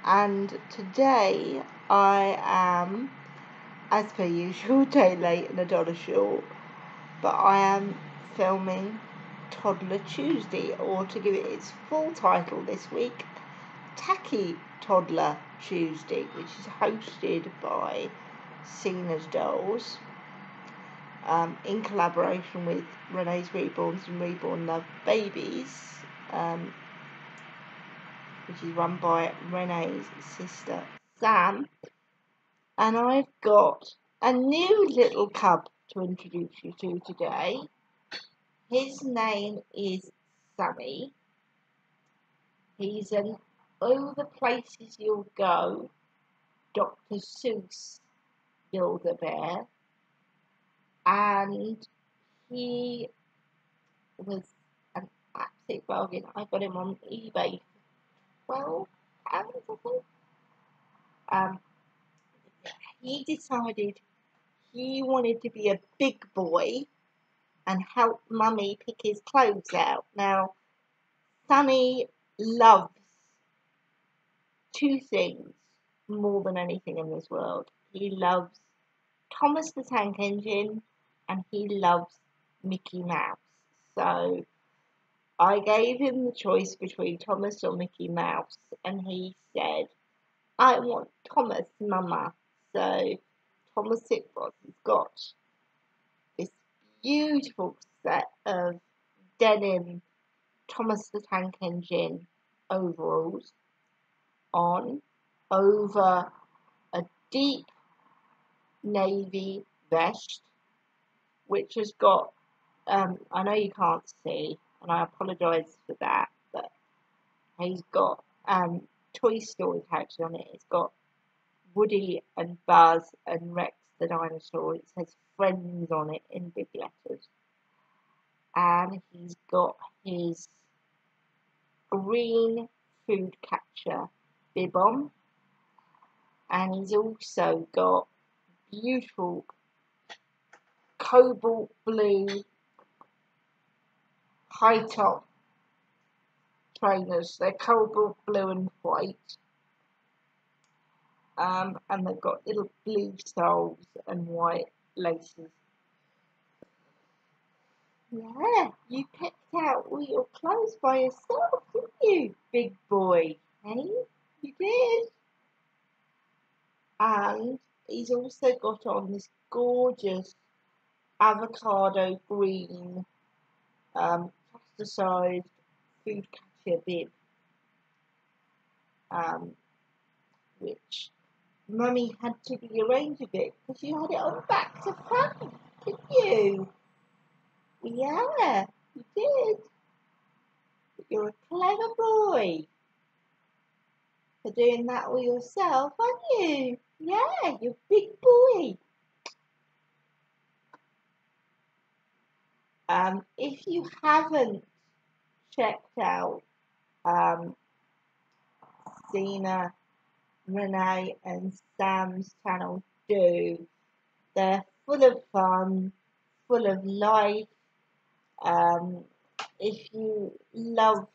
and today I am, as per usual, day late and a dollar short, but I am filming Toddler Tuesday, or to give it its full title this week, Tacky Toddler Tuesday, which is hosted by Cena's Dolls, in collaboration with Renee's Reborns and Reborn Love Babies, which is run by Renee's sister Sam. And I've got a new little cub to introduce you to today. His name is Sonny. He's an "Oh the Places You'll Go" Dr. Seuss Build-A-Bear, and he was an absolute bargain. I got him on eBay for £12, I think. He decided he wanted to be a big boy and help Mummy pick his clothes out. Now, Sonny loves two things more than anything in this world. He loves Thomas the Tank Engine and he loves Mickey Mouse. So I gave him the choice between Thomas or Mickey Mouse, and he said, "I want Thomas, Mama." So Thomas it was. He's got this beautiful set of denim Thomas the Tank Engine overalls on over a deep navy vest, which has got, I know you can't see, and I apologise for that, but he's got Toy Story characters on it. It's got Woody and Buzz and Rex the dinosaur. It says "Friends" on it in big letters. And he's got his green food catcher bib on. And he's also got beautiful cobalt blue high top trainers. They're cobalt blue and white. And they've got little blue soles and white laces. Yeah, you picked out all your clothes by yourself, didn't you, big boy? Hey, you did. And he's also got on this gorgeous avocado green plasticized food catcher bib, which Mummy had to rearrange a bit because you had it on back to front, didn't you? Yeah, you did. But you're a clever boy for doing that all yourself, aren't you? Yeah, you're a big boy. If you haven't checked out Cena, Renee and Sam's channel, do. They're full of fun, full of life. If you love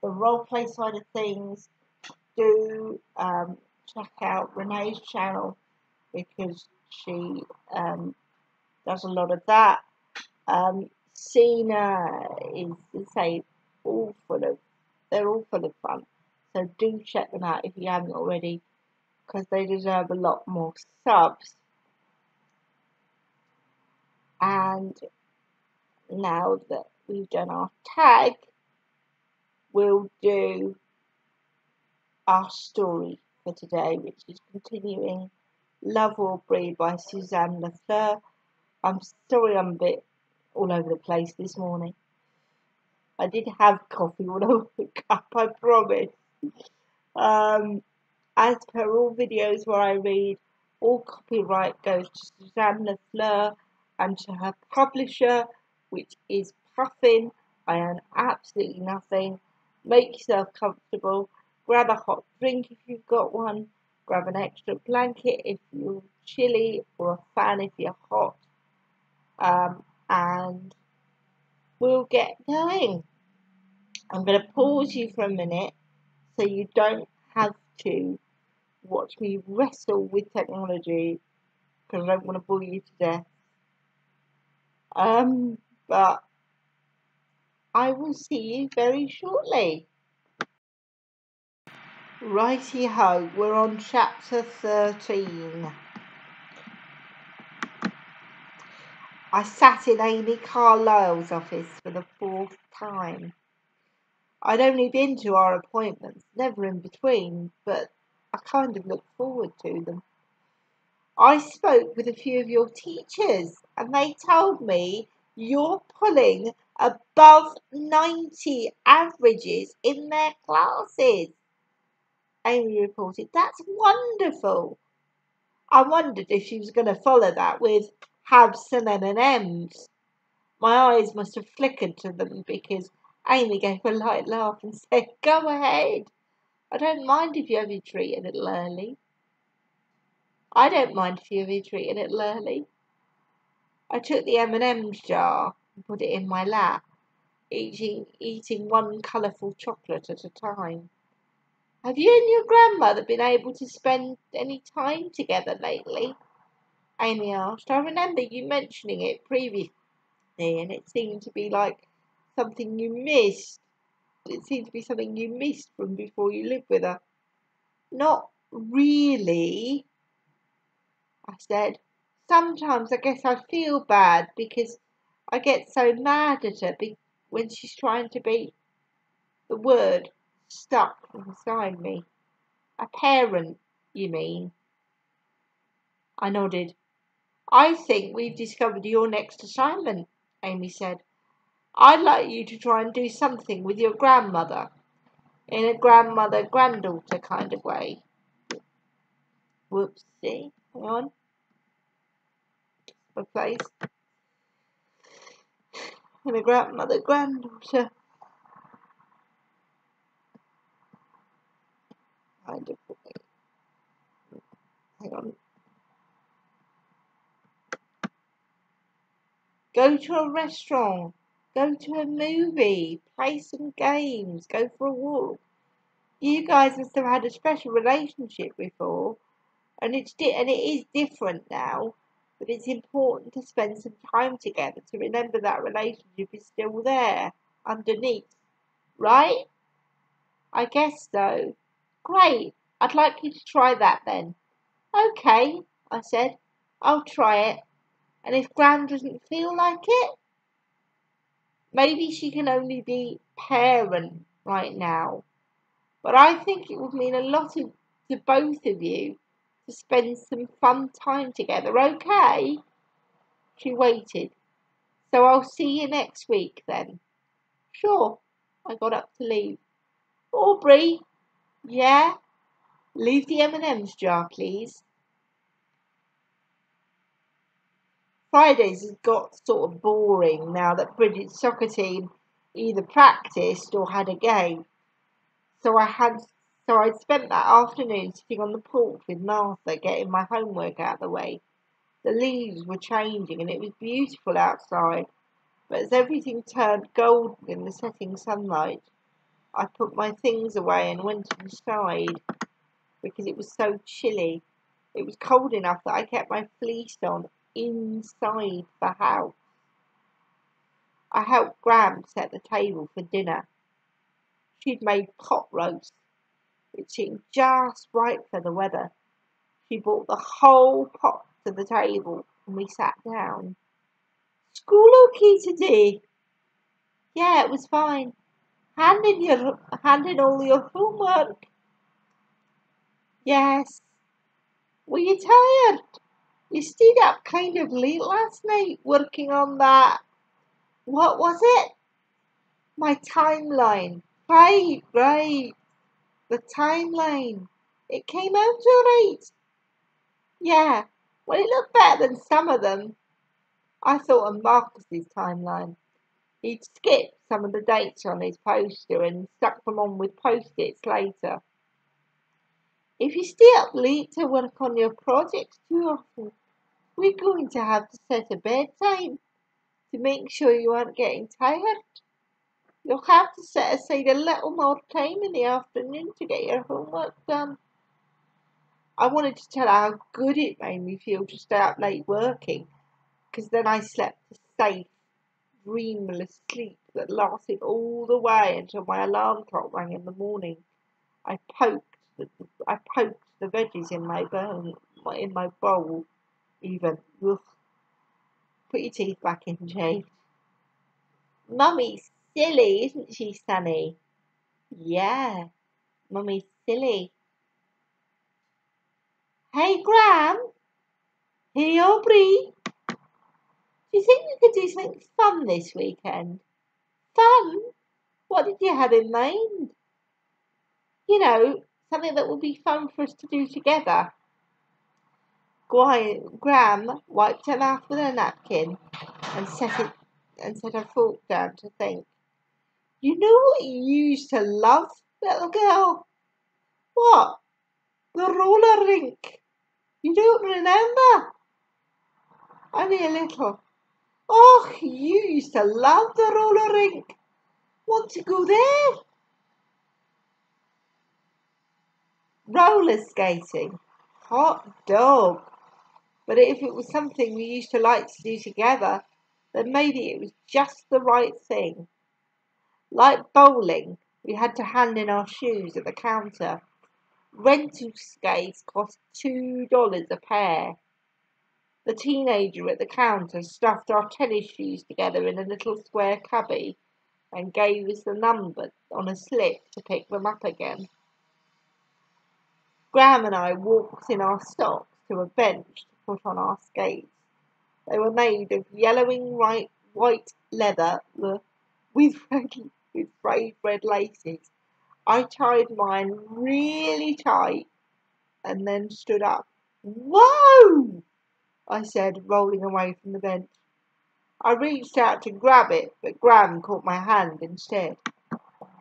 the roleplay side of things, do check out Renee's channel because she does a lot of that. Cena is, say, they're all full of fun. So do check them out if you haven't already, because they deserve a lot more subs. And now that we've done our tag, we'll do our story for today, which is continuing Love Will Breathe by Suzanne Lafleur. I'm sorry I'm a bit all over the place this morning. I did have coffee when I woke up, I promise. As per all videos where I read, all copyright goes to Suzanne Lafleur and to her publisher, which is Puffin. I earn absolutely nothing. Make yourself comfortable. Grab a hot drink if you've got one. Grab an extra blanket if you're chilly, or a fan if you're hot. And we'll get going. I'm going to pause you for a minute so you don't have to watch me wrestle with technology because I don't want to bore you to death. But I will see you very shortly. Righty ho, we're on chapter 13. I sat in Amy Carlyle's office for the 4th time. I'd only been to our appointments, never in between, but I kind of looked forward to them. I spoke with a few of your teachers, and they told me you're pulling above 90 averages in their classes. Amy reported, "That's wonderful." I wondered if she was going to follow that with have some M&Ms. My eyes must have flickered to them because Amy gave a light laugh and said, "Go ahead. I don't mind if you have your treat a little early." I don't mind if you have your treat a little early. I took the M&M's jar and put it in my lap, eating one colourful chocolate at a time. "Have you and your grandmother been able to spend any time together lately?" Amy asked. "I remember you mentioning it previously, and it seemed to be like something you missed. It seemed to be something you missed from before you lived with her." "Not really," I said. "Sometimes I guess I feel bad because I get so mad at her when she's trying to be," the word stuck inside me. "A parent, you mean?" I nodded. "I think we've discovered your next assignment," Amy said. "I'd like you to try and do something with your grandmother, in a grandmother-granddaughter kind of way." Whoopsie. Hang on. My place. In a grandmother-granddaughter kind of way. Hang on. Go to a restaurant. Go to a movie. Play some games. Go for a walk. You guys must have had a special relationship before, and it is different now, but it's important to spend some time together to remember that relationship is still there, underneath. Right? I guess so. Great. I'd like you to try that then. Okay, I said. I'll try it. And if Gran doesn't feel like it, maybe she can only be parent right now. But I think it would mean a lot to both of you to spend some fun time together, okay?" She waited. "So I'll see you next week then." "Sure." I got up to leave. "Aubrey." "Yeah?" "Leave the M&M's jar, please." Fridays has got sort of boring now that Bridget's soccer team either practiced or had a game. So I'd spent that afternoon sitting on the porch with Martha getting my homework out of the way. The leaves were changing and it was beautiful outside, but as everything turned golden in the setting sunlight, I put my things away and went inside because it was so chilly. It was cold enough that I kept my fleece on inside the house. I helped Gram set the table for dinner. She'd made pot roast, which seemed just right for the weather. She brought the whole pot to the table and we sat down. "School okay today?" "Yeah, it was fine." Hand in all your homework?" "Yes." "Were you tired? You stayed up kind of late last night working on that. What was it?" "My timeline." Right. The timeline. It came out all right." "Yeah, well, it looked better than some of them." I thought of Marcus's timeline. He'd skipped some of the dates on his poster and stuck them on with post-its later. "If you stay up late to work on your projects too often, we're going to have to set a bedtime to make sure you aren't getting tired. You'll have to set aside a little more time in the afternoon to get your homework done." I wanted to tell her how good it made me feel to stay up late working, because then I slept a safe, dreamless sleep that lasted all the way until my alarm clock rang in the morning. I poked the veggies in my bowl. Even. Ugh. Put your teeth back in, Jade. Mummy's silly, isn't she, Sonny? Yeah, Mummy's silly. Hey, Gram. Hey, Aubrey. Do you think we could do something fun this weekend? Fun? What did you have in mind? You know, something that would be fun for us to do together. Gram wiped her mouth with a napkin and set her fork down to think. You know what you used to love, little girl? What? The roller rink. You don't remember? Only a little. Oh, you used to love the roller rink. Want to go there? Roller skating. Hot dog. But if it was something we used to like to do together, then maybe it was just the right thing. Like bowling, we had to hand in our shoes at the counter. Rental skates cost $2 a pair. The teenager at the counter stuffed our tennis shoes together in a little square cubby and gave us the number on a slip to pick them up again. Graham and I walked in our socks to a bench to put on our skates. They were made of yellowing white leather with frayed red laces. I tied mine really tight and then stood up. Whoa! I said, rolling away from the bench. I reached out to grab it, but Graham caught my hand instead.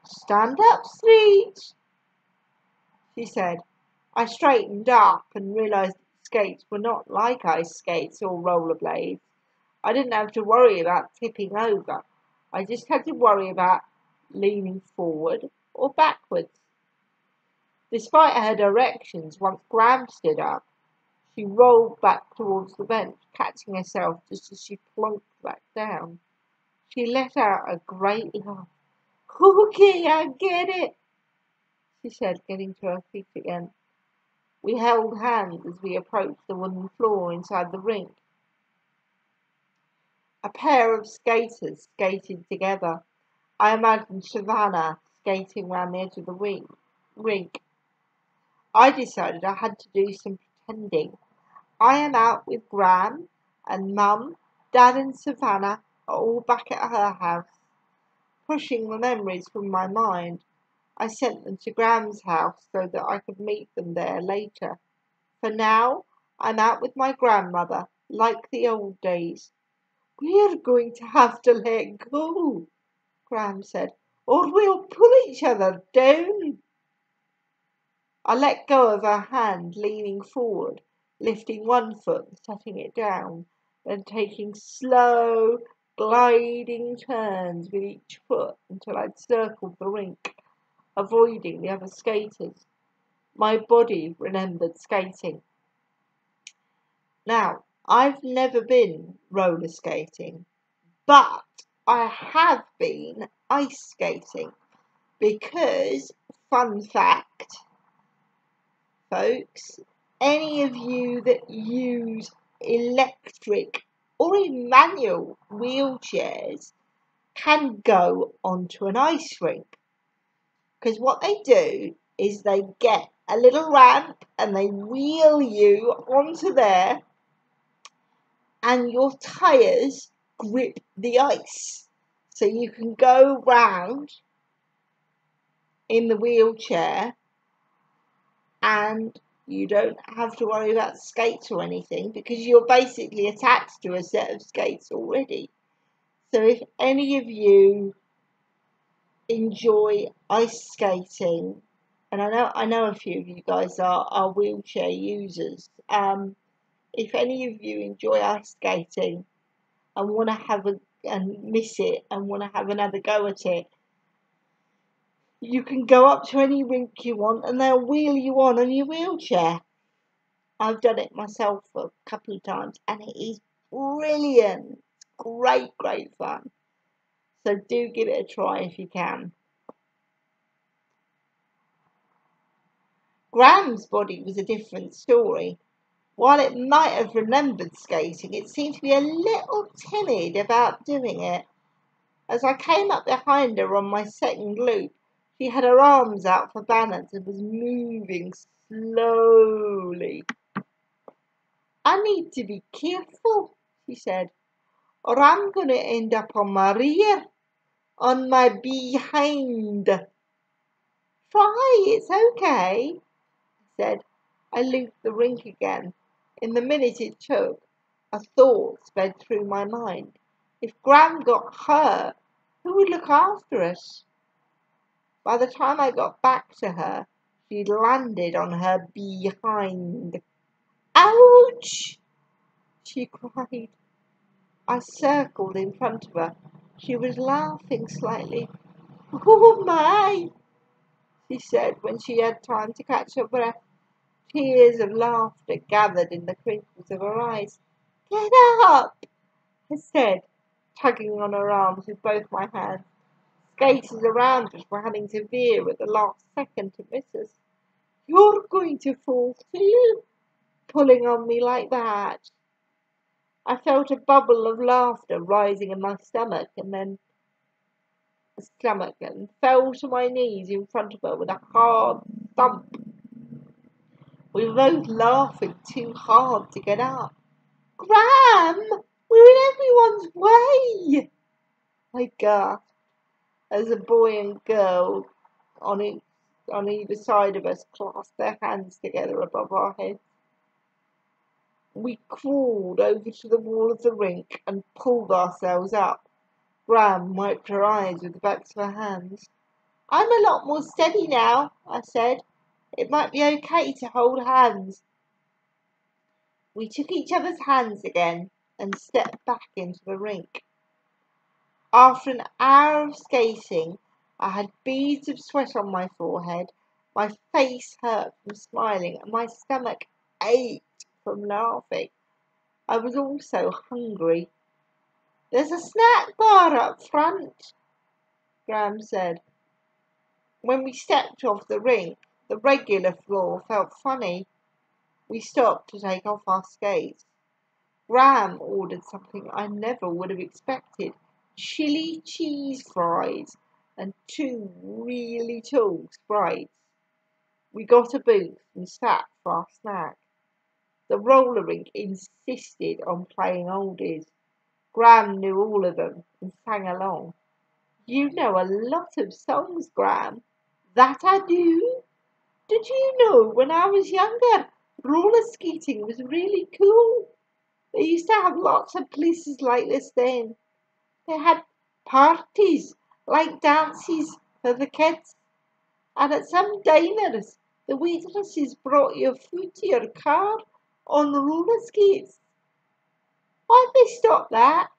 Stand up straight, she said. I straightened up and realised that skates were not like ice skates or rollerblades. I didn't have to worry about tipping over. I just had to worry about leaning forward or backwards. Despite her directions, once Graham stood up, she rolled back towards the bench, catching herself just as she plunked back down. She let out a great laugh. Okay, I get it, she said, getting to her feet again. We held hands as we approached the wooden floor inside the rink. A pair of skaters skated together. I imagined Savannah skating round the edge of the rink. I decided I had to do some pretending. I am out with Gran and Mum, Dad and Savannah are all back at her house. Pushing the memories from my mind, I sent them to Graham's house so that I could meet them there later. For now, I'm out with my grandmother, like the old days. We're going to have to let go, Graham said, or we'll pull each other down. I let go of her hand, leaning forward, lifting one foot and setting it down, then taking slow, gliding turns with each foot until I'd circled the rink, avoiding the other skaters. My body remembered skating. Now, I've never been roller skating, but I have been ice skating because, fun fact, folks, any of you that use electric or manual wheelchairs can go onto an ice rink. Because what they do is they get a little ramp and they wheel you onto there and your tyres grip the ice. So you can go round in the wheelchair and you don't have to worry about skates or anything because you're basically attached to a set of skates already. So if any of you enjoy ice skating, and I know a few of you guys are wheelchair users, if any of you enjoy ice skating and want to and miss it and want to have another go at it, you can go up to any rink you want and they'll wheel you on your wheelchair. I've done it myself a couple of times and it is brilliant. Great, great fun. So do give it a try if you can. Graham's body was a different story. While it might have remembered skating, it seemed to be a little timid about doing it. As I came up behind her on my second loop, she had her arms out for balance and was moving slowly. I need to be careful, she said, or I'm going to end up on my rear, on my behind. Try, it's okay, I said. I looped the rink again. In the minute it took, a thought sped through my mind. If Graham got hurt, who would look after us? By the time I got back to her, she'd landed on her behind. Ouch! She cried. I circled in front of her. She was laughing slightly. Oh my, she said when she had time to catch her breath. Tears of laughter gathered in the crinkles of her eyes. Get up, I said, tugging on her arms with both my hands. Skaters around us were having to veer at the last second to miss us. You're going to fall too, pulling on me like that. I felt a bubble of laughter rising in my stomach and fell to my knees in front of her with a hard thump. We were both laughing too hard to get up. Graham, we're in everyone's way, I gasped as a boy and girl on either side of us clasped their hands together above our heads. We crawled over to the wall of the rink and pulled ourselves up. Graham wiped her eyes with the backs of her hands. I'm a lot more steady now, I said. It might be okay to hold hands. We took each other's hands again and stepped back into the rink. After an hour of skating, I had beads of sweat on my forehead, my face hurt from smiling, and my stomach ached from laughing. I was also hungry. There's a snack bar up front, Graham said. When we stepped off the rink, the regular floor felt funny. We stopped to take off our skates. Graham ordered something I never would have expected. Chili cheese fries and 2 really tall Sprites. We got a booth and sat for our snack. The roller rink insisted on playing oldies. Graham knew all of them and sang along. You know a lot of songs, Graham. That I do. Did you know when I was younger, roller skating was really cool? They used to have lots of places like this then. They had parties, like dances for the kids. And at some diners, the waitresses brought your food to your car on roller skates. Why'd they stop that?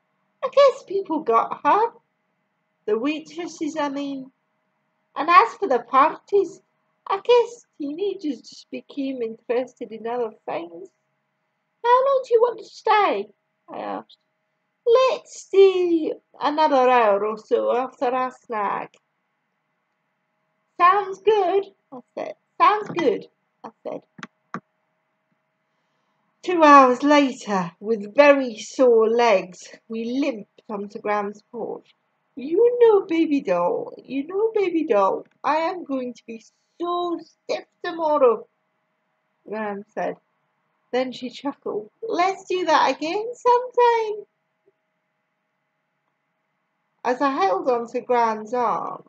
I guess people got hurt. The waitresses, I mean. And as for the parties, I guess teenagers just became interested in other things. How long do you want to stay? I asked. Let's stay another hour or so after our snack. Sounds good, I said. Sounds good, I said. 2 hours later, with very sore legs, we limped onto Graham's porch. You know, baby doll, I am going to be so stiff tomorrow, Graham said. Then she chuckled. Let's do that again sometime. As I held on to Graham's arm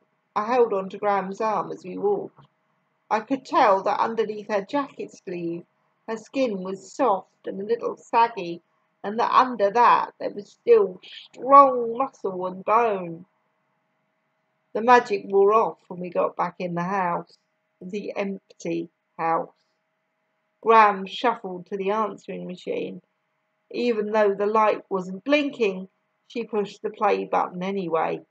as we walked. I could tell that underneath her jacket sleeve, her skin was soft and a little saggy, and that under that there was still strong muscle and bone. The magic wore off when we got back in the house, the empty house. Graham shuffled to the answering machine. Even though the light wasn't blinking, she pushed the play button anyway.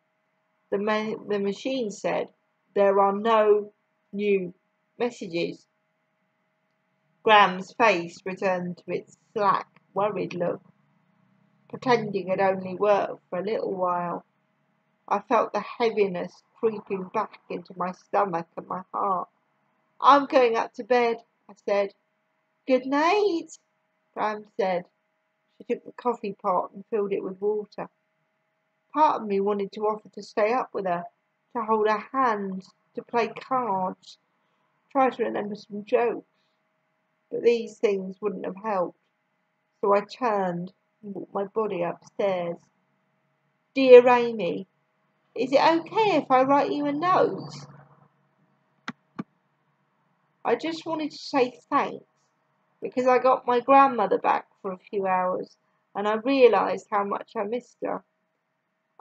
The machine said, there are no new messages. Graham's face returned to its slack, worried look, pretending it only worked for a little while. I felt the heaviness creeping back into my stomach and my heart. "I'm going up to bed," I said. "Good night," Graham said. She took the coffee pot and filled it with water. Part of me wanted to offer to stay up with her, to hold her hand, to play cards, try to remember some jokes, but these things wouldn't have helped, so I turned and walked my body upstairs. "Dear Amy, is it okay if I write you a note? I just wanted to say thanks, because I got my grandmother back for a few hours, and I realised how much I missed her.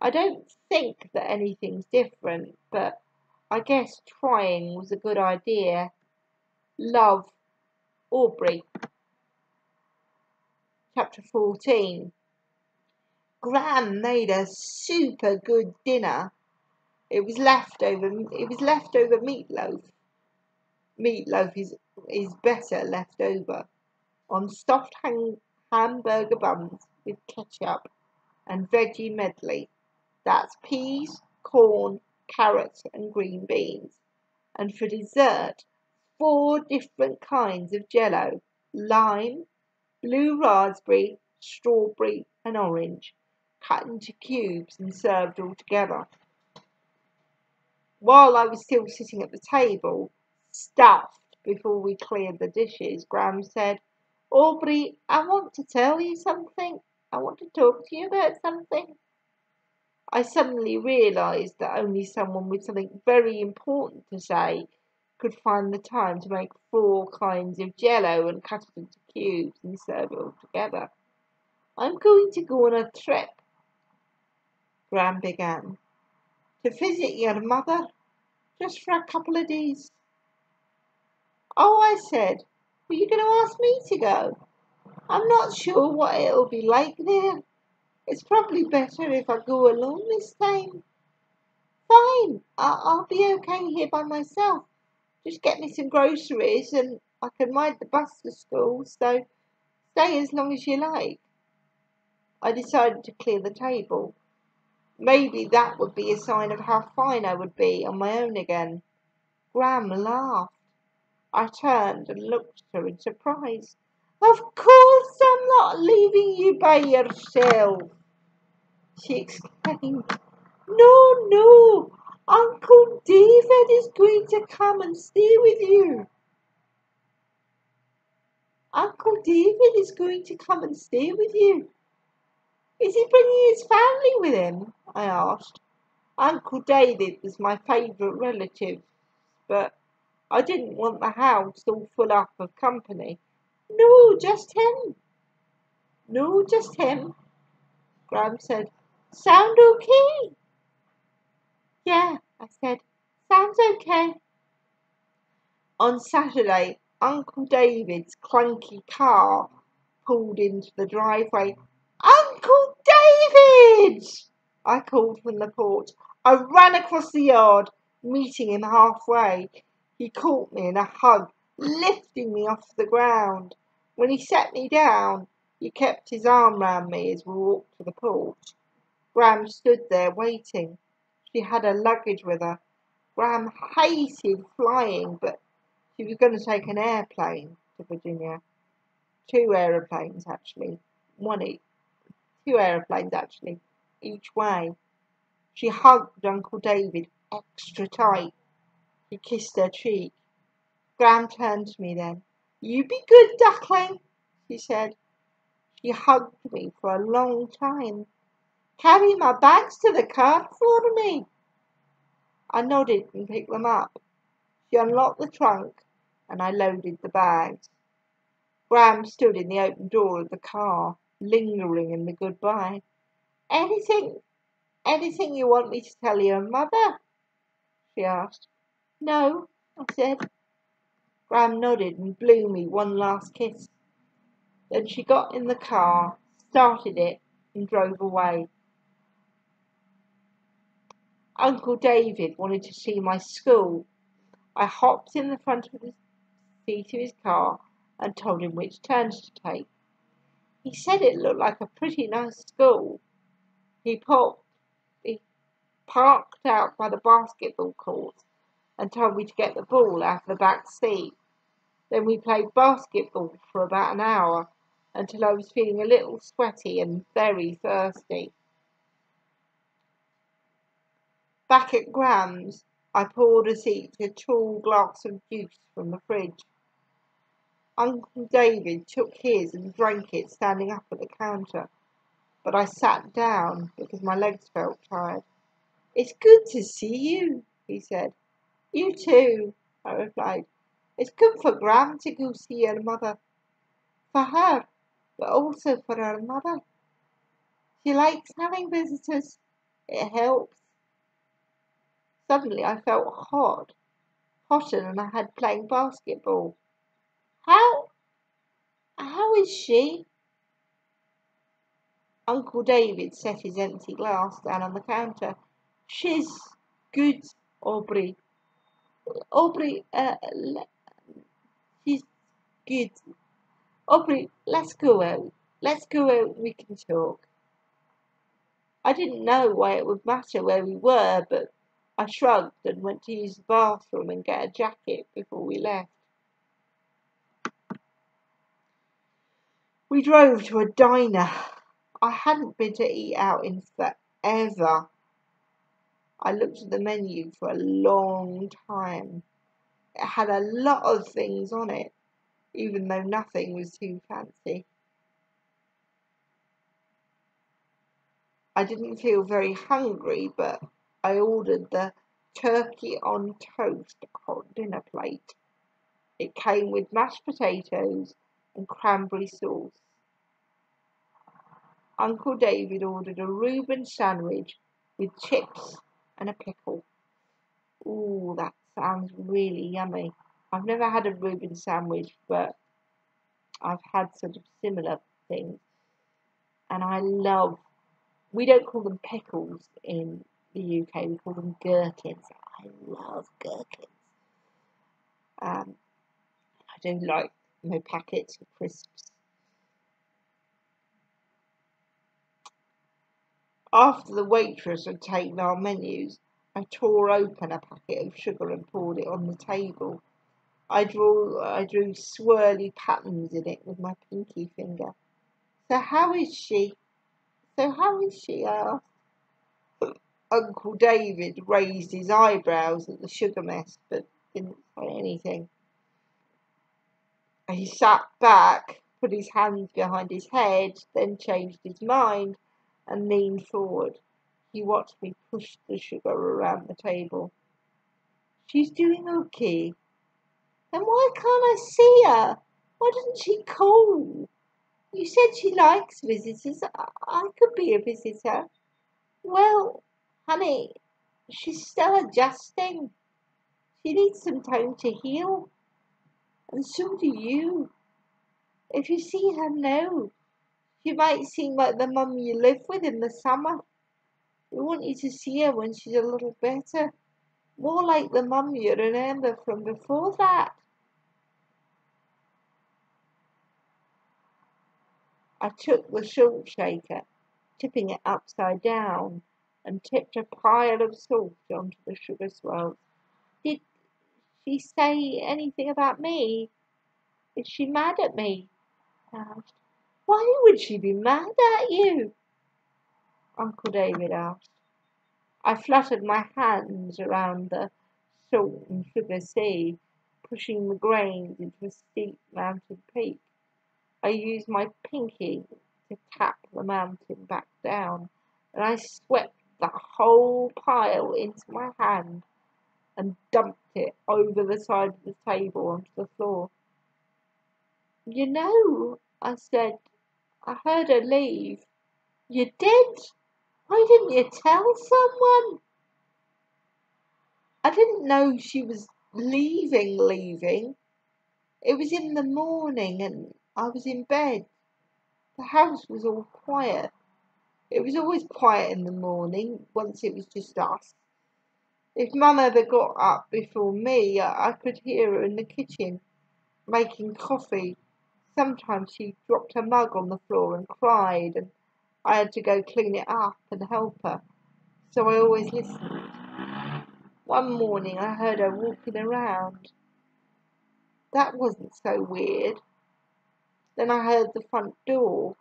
I don't think that anything's different, but I guess trying was a good idea. Love, Aubrey." Chapter 14. Gran made a super good dinner. It was leftover meatloaf. Meatloaf is better left over. On stuffed hamburger buns with ketchup and veggie medley. That's peas, corn, carrots and green beans. And for dessert, 4 different kinds of jello: lime, blue raspberry, strawberry and orange, cut into cubes and served all together. While I was still sitting at the table, stuffed before we cleared the dishes, Graham said, "Aubrey, I want to tell you something. I want to talk to you about something." I suddenly realised that only someone with something very important to say could find the time to make 4 kinds of jello and cut it into cubes and serve it all together. "I'm going to go on a trip," Graham began, "to visit your mother, just for a couple of days." "Oh," I said, "were you going to ask me to go? I'm not sure what it'll be like there. It's probably better if I go alone this time." "Fine, I'll be okay here by myself. Just get me some groceries and I can ride the bus to school, so stay as long as you like." I decided to clear the table. Maybe that would be a sign of how fine I would be on my own again. Graham laughed. I turned and looked at her in surprise. "Of course I'm not leaving you by yourself," she exclaimed. "No, no, Uncle David is going to come and stay with you." "Uncle David is going to come and stay with you? Is he bringing his family with him?" I asked. Uncle David was my favourite relative, but I didn't want the house all full up of company. "No, just him." "No, just him," Graham said. "Sound okay?" "Yeah," I said. "Sounds okay." On Saturday, Uncle David's clunky car pulled into the driveway. "Uncle David!" I called from the porch. I ran across the yard, meeting him halfway. He caught me in a hug, lifting me off the ground. When he set me down, he kept his arm round me as we walked to the porch. Graham stood there waiting. She had her luggage with her. Graham hated flying, but she was going to take an airplane to Virginia. 2 aeroplanes, actually. 2 aeroplanes, actually, each way. She hugged Uncle David extra tight. He kissed her cheek. Graham turned to me then. "You be good, duckling," she said. She hugged me for a long time. "Carry my bags to the car for me." I nodded and picked them up. She unlocked the trunk and I loaded the bags. Graham stood in the open door of the car, lingering in the goodbye. Anything you want me to tell your mother?" she asked. "No," I said. Graham nodded and blew me one last kiss. Then she got in the car, started it, and drove away. Uncle David wanted to see my school. I hopped in the front of the seat of his car and told him which turns to take. He said it looked like a pretty nice school. He parked out by the basketball court and told me to get the ball out of the back seat. Then we played basketball for about an hour until I was feeling a little sweaty and very thirsty. Back at Graham's, I poured us each a tall glass of juice from the fridge. Uncle David took his and drank it standing up at the counter, but I sat down because my legs felt tired. "It's good to see you," he said. "You too," I replied. "It's good for Graham to go see her mother. For her, but also for her mother. She likes having visitors. It helps." Suddenly I felt hotter than I had playing basketball. How is she?" Uncle David set his empty glass down on the counter. "She's good, Aubrey. Aubrey, she's good. Aubrey, let's go out. Let's go out and we can talk." I didn't know why it would matter where we were, but I shrugged and went to use the bathroom and get a jacket before we left. We drove to a diner. I hadn't been to eat out in forever. I looked at the menu for a long time. It had a lot of things on it, even though nothing was too fancy. I didn't feel very hungry, but I ordered the turkey on toast hot dinner plate. It came with mashed potatoes and cranberry sauce. Uncle David ordered a Reuben sandwich with chips and a pickle. Ooh, that sounds really yummy. I've never had a Reuben sandwich, but I've had sort of similar things. And we don't call them pickles in the UK, we call them gherkins. I love gherkins. I do like my packets of crisps. After the waitress had taken our menus, I tore open a packet of sugar and poured it on the table. I drew swirly patterns in it with my pinky finger. So how is she? I asked. Uncle David raised his eyebrows at the sugar mess, but didn't say anything. He sat back, put his hands behind his head, then changed his mind and leaned forward. He watched me push the sugar around the table. "She's doing okay. Then why can't I see her? Why doesn't she call? You said she likes visitors. I could be a visitor." "Well, honey, she's still adjusting. She needs some time to heal. And so do you. If you see her now, she might seem like the mum you live with in the summer. We want you to see her when she's a little better. More like the mum you remember from before that." I took the salt shaker, tipping it upside down, and tipped a pile of salt onto the sugar swirls. "Did she say anything about me? Is she mad at me?" I asked. "Why would she be mad at you?" Uncle David asked. I fluttered my hands around the salt and sugar sea, pushing the grains into a steep mountain peak. I used my pinky to tap the mountain back down, and I swept the whole pile into my hand and dumped it over the side of the table onto the floor. "You know," I said, "I heard her leave." "You did? Why didn't you tell someone?" "I didn't know she was leaving. It was in the morning and I was in bed. The house was all quiet. It was always quiet in the morning, once it was just us. If Mum ever got up before me, I could hear her in the kitchen, making coffee Sometimes she dropped her mug on the floor and cried, and I had to go clean it up and help her, so I always listened. One morning I heard her walking around. That wasn't so weird. Then I heard the front door.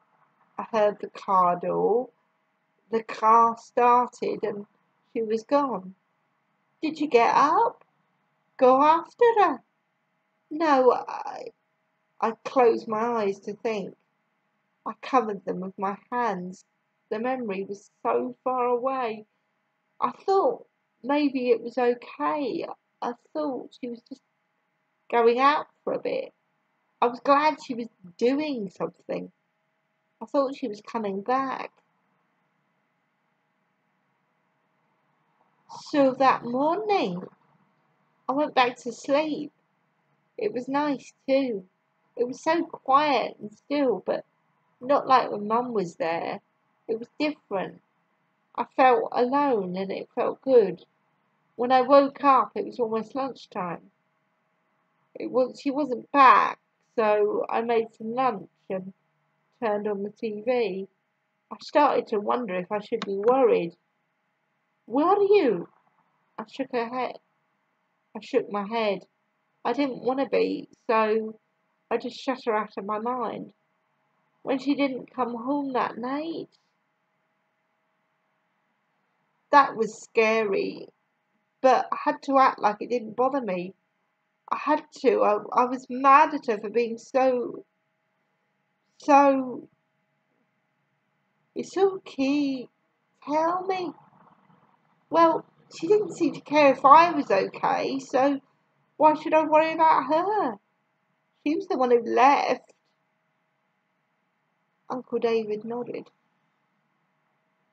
I heard the car door. The car started and she was gone. Did you get up? Go after her? No, I closed my eyes to think. I covered them with my hands. The memory was so far away. I thought maybe it was okay. I thought she was just going out for a bit. I was glad she was doing something. I thought she was coming back. So that morning, I went back to sleep. It was nice too. It was so quiet and still, but not like when Mum was there. It was different. I felt alone and it felt good. When I woke up, it was almost lunchtime. She wasn't back, so I made some lunch and turned on the TV. I started to wonder if I should be worried. Were you? I shook her head. I shook my head. I didn't want to be, so I just shut her out of my mind. When she didn't come home that night, that was scary, but I had to act like it didn't bother me. I had to. I was mad at her for being so. It's okay. Tell me. Well, she didn't seem to care if I was okay, so why should I worry about her? She was the one who left. Uncle David nodded.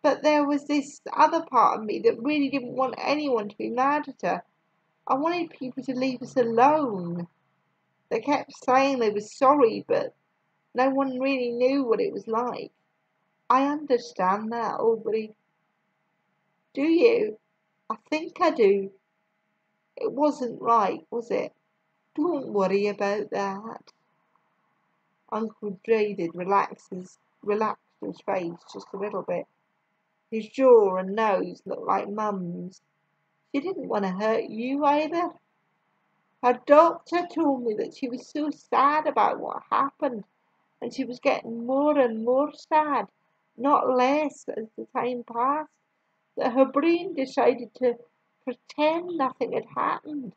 But there was this other part of me that really didn't want anyone to be mad at her. I wanted people to leave us alone. They kept saying they were sorry, but no one really knew what it was like. I understand that, Aubrey. Do you? I think I do. It wasn't right, was it? Don't worry about that. Uncle David relaxed his face just a little bit. His jaw and nose looked like Mum's. She didn't want to hurt you either. Her doctor told me that she was so sad about what happened, and she was getting more and more sad, not less as the time passed, that her brain decided to pretend nothing had happened.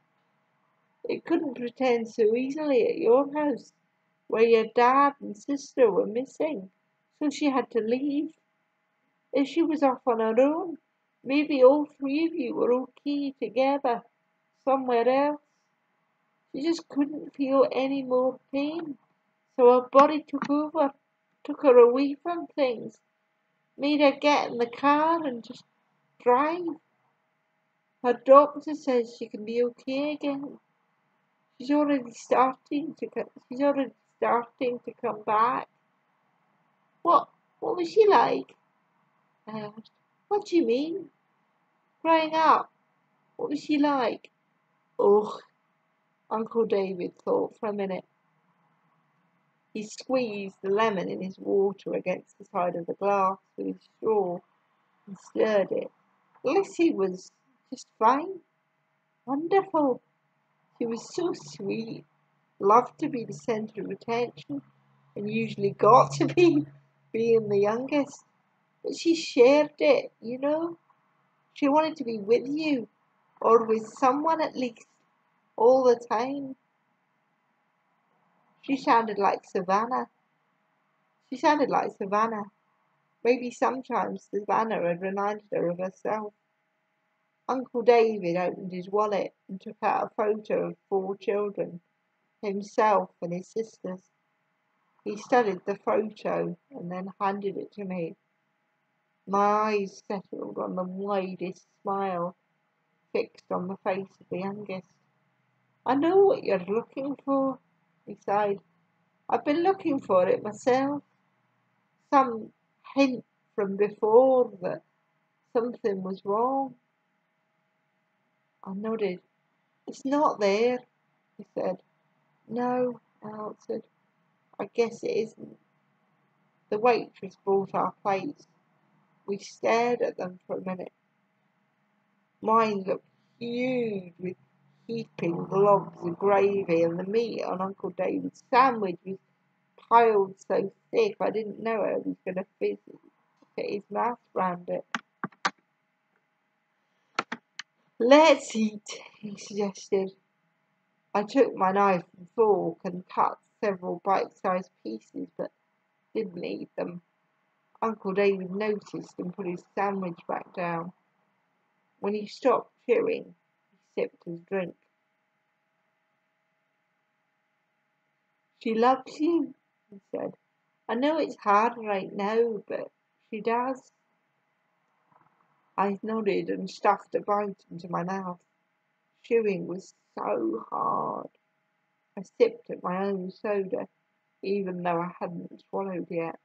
It couldn't pretend so easily at your house, where your dad and sister were missing, so she had to leave. If she was off on her own, maybe all three of you were okay together, somewhere else. She just couldn't feel any more pain, so her body took over, took her away from things, made her get in the car and just drive. Her doctor says she can be okay again. She's already starting to come back. What was she like? I asked. What do you mean? Growing up, what was she like? Ugh, Uncle David thought for a minute. He squeezed the lemon in his water against the side of the glass with his straw and stirred it. Lissy was just fine. Wonderful. She was so sweet. Loved to be the centre of attention and usually got to be being the youngest. But she shared it, you know. She wanted to be with you or with someone at least all the time. She sounded like Savannah. Maybe sometimes Savannah had reminded her of herself. Uncle David opened his wallet and took out a photo of 4 children, himself and his sisters. He studied the photo and then handed it to me. My eyes settled on the widest smile fixed on the face of the youngest. I know what you're looking for, he sighed. I've been looking for it myself. Some hint from before that something was wrong. I nodded. It's not there, he said. No, I answered. I guess it isn't. The waitress brought our plates. We stared at them for a minute. Mine looked huge with heaping globs of gravy, and the meat on Uncle David's sandwich was piled so thick I didn't know how he was going to fit his mouth round it. "Let's eat," he suggested. I took my knife and fork and cut several bite-sized pieces, but didn't eat them. Uncle David noticed and put his sandwich back down. When he stopped chewing, he sipped his drink. "She loves you," he said. "I know it's hard right now, but she does." I nodded and stuffed a bite into my mouth. Chewing was so hard. I sipped at my own soda, even though I hadn't swallowed yet.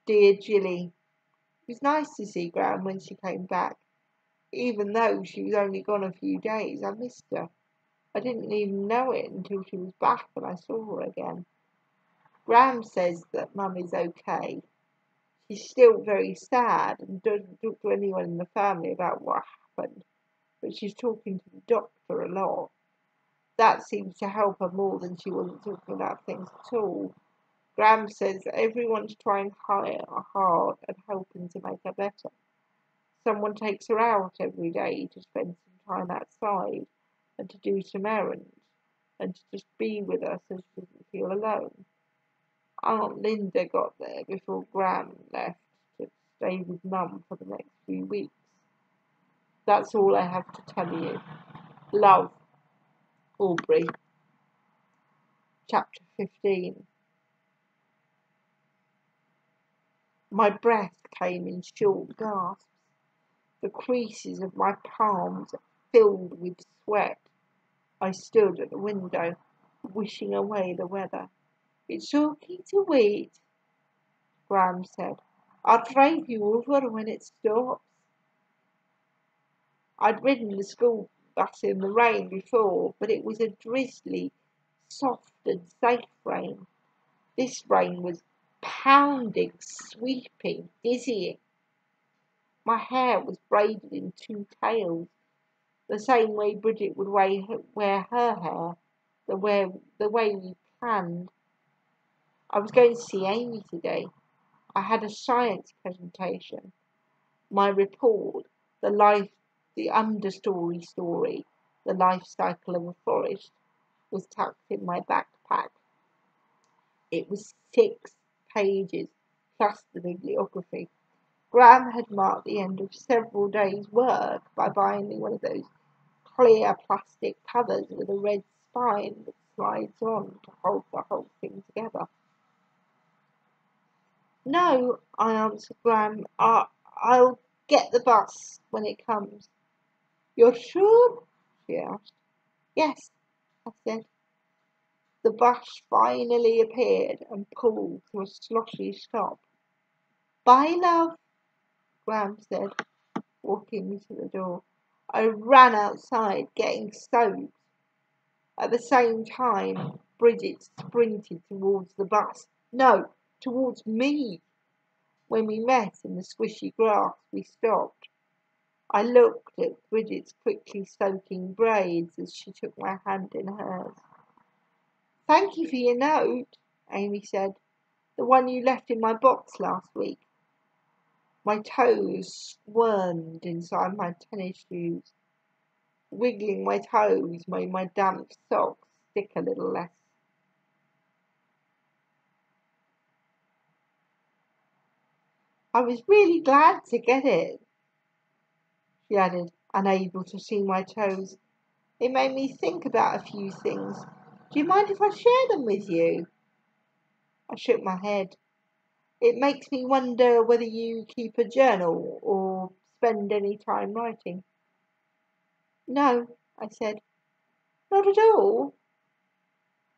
Dear Jilly. It was nice to see Gran when she came back. Even though she was only gone a few days, I missed her. I didn't even know it until she was back and I saw her again. Gran says that Mum is okay. She's still very sad and doesn't talk to anyone in the family about what happened, but she's talking to the doctor a lot. That seems to help her more than she wasn't talking about things at all. Gran says that everyone's trying hard and helping to make her better. Someone takes her out every day to spend some time outside and to do some errands and to just be with her so she doesn't feel alone. Aunt Linda got there before Gran left to stay with Mum for the next few weeks. That's all I have to tell you. Love, Aubrey. Chapter 15. My breath came in short gasps. The creases of my palms filled with sweat. I stood at the window, wishing away the weather. "It's okay to wait," Gran said. "I'll drive you over when it stops." I'd ridden the school bus in the rain before, but it was a drizzly, soft and safe rain. This rain was pounding, sweeping, dizzying. My hair was braided in two tails, the same way Bridget would wear her hair, the way we planned. I was going to see Amy today. I had a science presentation. My report, the understory story, the life cycle of a forest, was tucked in my backpack. It was 6 pages, plus the bibliography. Gran had marked the end of several days' work by buying me one of those clear plastic covers with a red spine that slides on to hold the whole thing together. "No," I answered Gran. I'll get the bus when it comes." "You're sure?" she asked. "Yes," I said. The bus finally appeared and pulled to a sloshy stop. "Bye, love," Gran said, walking me to the door. I ran outside, getting soaked. At the same time, Bridget sprinted towards the bus. No, towards me. When we met in the squishy grass, we stopped. I looked at Bridget's quickly soaking braids as she took my hand in hers. "Thank you for your note," Amy said. "The one you left in my box last week." My toes squirmed inside my tennis shoes. Wiggling my toes made my damp socks stick a little less. "I was really glad to get it," she added, unable to see my toes. "It made me think about a few things. Do you mind if I share them with you?" I shook my head. "It makes me wonder whether you keep a journal or spend any time writing." "No," I said. "Not at all?"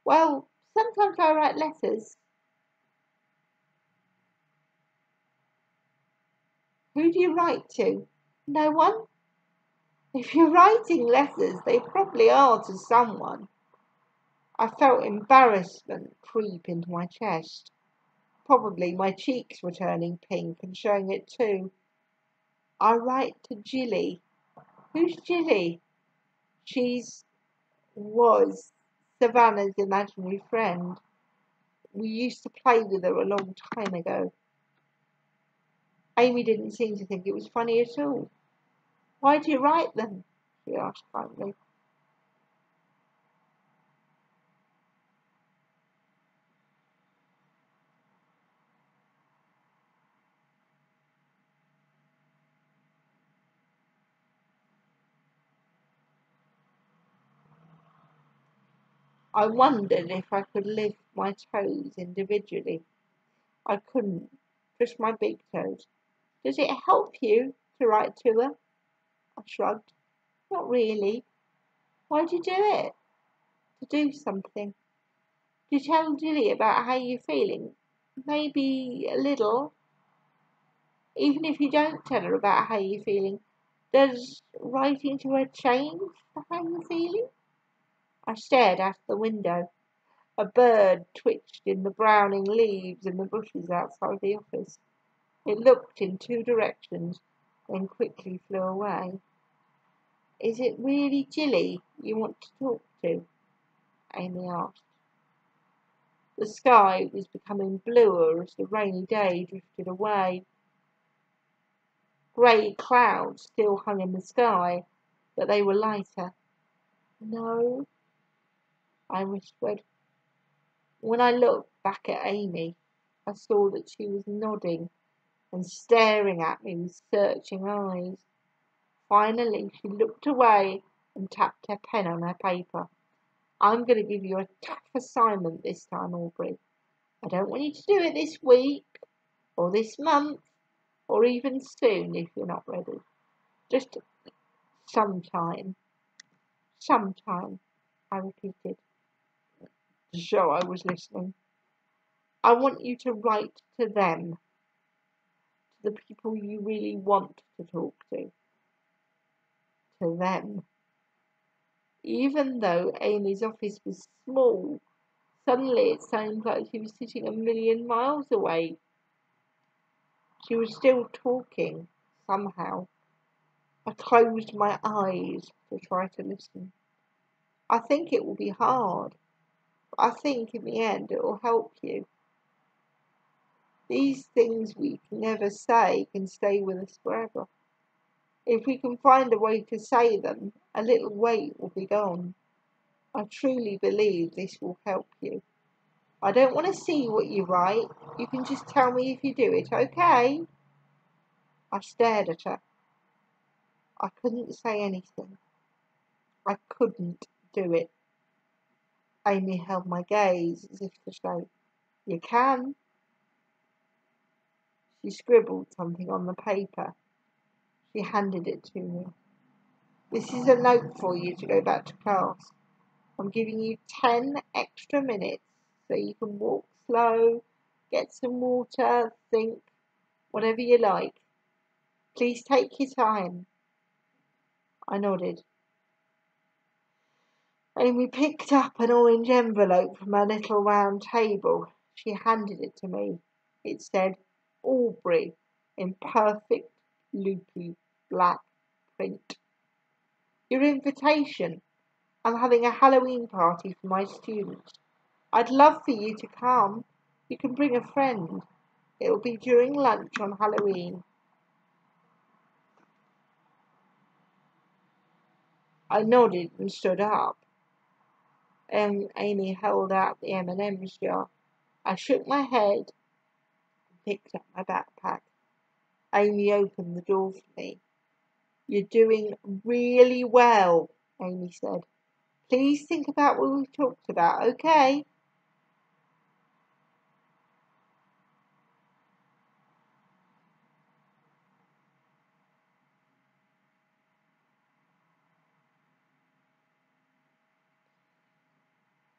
"Well, sometimes I write letters." "Who do you write to?" "No one." "If you're writing letters, they probably are to someone." I felt embarrassment creep into my chest. Probably my cheeks were turning pink and showing it too. I write to Jilly. Who's Jilly? Was Savannah's imaginary friend. We used to play with her a long time ago. Amy didn't seem to think it was funny at all. Why do you write them? She asked kindly. I wondered if I could lift my toes individually. I couldn't, just my big toes. Does it help you to write to her? I shrugged. Not really. Why'd you do it? To do something. To tell Julie about how you're feeling. Maybe a little. Even if you don't tell her about how you're feeling, does writing to her change how you're feeling? I stared out the window. A bird twitched in the browning leaves in the bushes outside the office. It looked in two directions, then quickly flew away. Is it really Jilly you want to talk to? Amy asked. The sky was becoming bluer as the rainy day drifted away. Grey clouds still hung in the sky, but they were lighter. No, I whispered. When I looked back at Amy, I saw that she was nodding and staring at me with searching eyes. Finally, she looked away and tapped her pen on her paper. I'm going to give you a tough assignment this time, Aubrey. I don't want you to do it this week, or this month, or even soon if you're not ready. Just sometime. Sometime, I repeated, to show I was listening. I want you to write to them, to the people you really want to talk to them. Even though Amy's office was small, suddenly it sounded like she was sitting a million miles away. She was still talking, somehow. I closed my eyes to try to listen. I think it will be hard, but I think in the end it will help you. These things we can never say can stay with us forever. If we can find a way to say them, a little weight will be gone. I truly believe this will help you. I don't want to see what you write. You can just tell me if you do it, okay? I stared at her. I couldn't say anything. I couldn't do it. Amy held my gaze as if to say, you can. She scribbled something on the paper. She handed it to me. This is a note for you to go back to class. I'm giving you 10 extra minutes so you can walk slow, get some water, think, whatever you like. Please take your time. I nodded. Amy picked up an orange envelope from her little round table. She handed it to me. It said, Aubrey, in perfect, loopy, black print. Your invitation. I'm having a Halloween party for my students. I'd love for you to come. You can bring a friend. It'll be during lunch on Halloween. I nodded and stood up. Amy held out the M&M's jar. I shook my head and picked up my backpack. Amy opened the door for me. You're doing really well, Amy said. Please think about what we've talked about, okay?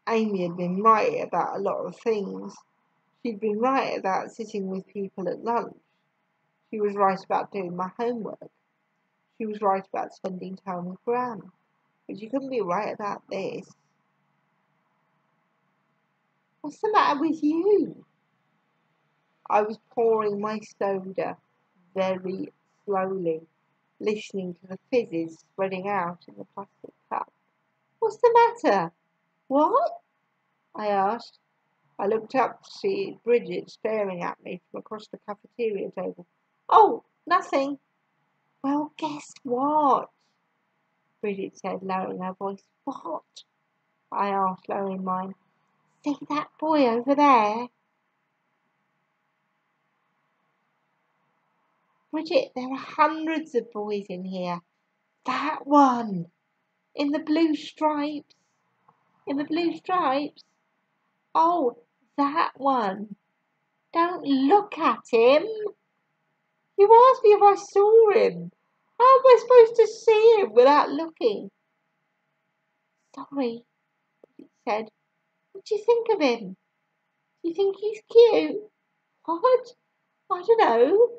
Amy had been right about a lot of things. She'd been right about sitting with people at lunch. She was right about doing my homework. She was right about spending time with Gran. But she couldn't be right about this. What's the matter with you? I was pouring my soda very slowly, listening to the fizzes spreading out in the plastic cup. What's the matter? What? I asked. I looked up to see Bridget staring at me from across the cafeteria table. Oh, nothing. Well, guess what? Bridget said, lowering her voice. What? I asked, lowering mine. See that boy over there? Bridget, there are hundreds of boys in here. That one! In the blue stripes. In the blue stripes? Oh, that one. Don't look at him. You asked me if I saw him. How am I supposed to see him without looking? Sorry, he said. What do you think of him? Do you think he's cute? What? I don't know.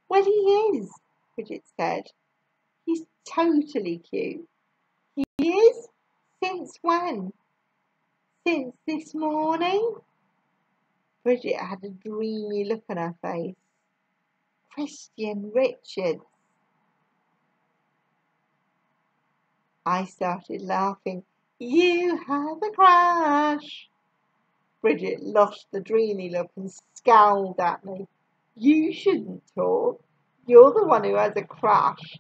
Well, he is, Bridget said. He's totally cute. He is? Since when? Since this morning? Bridget had a dreamy look on her face. Christian Richards. I started laughing. You have a crush. Bridget lost the dreamy look and scowled at me. You shouldn't talk. You're the one who has a crush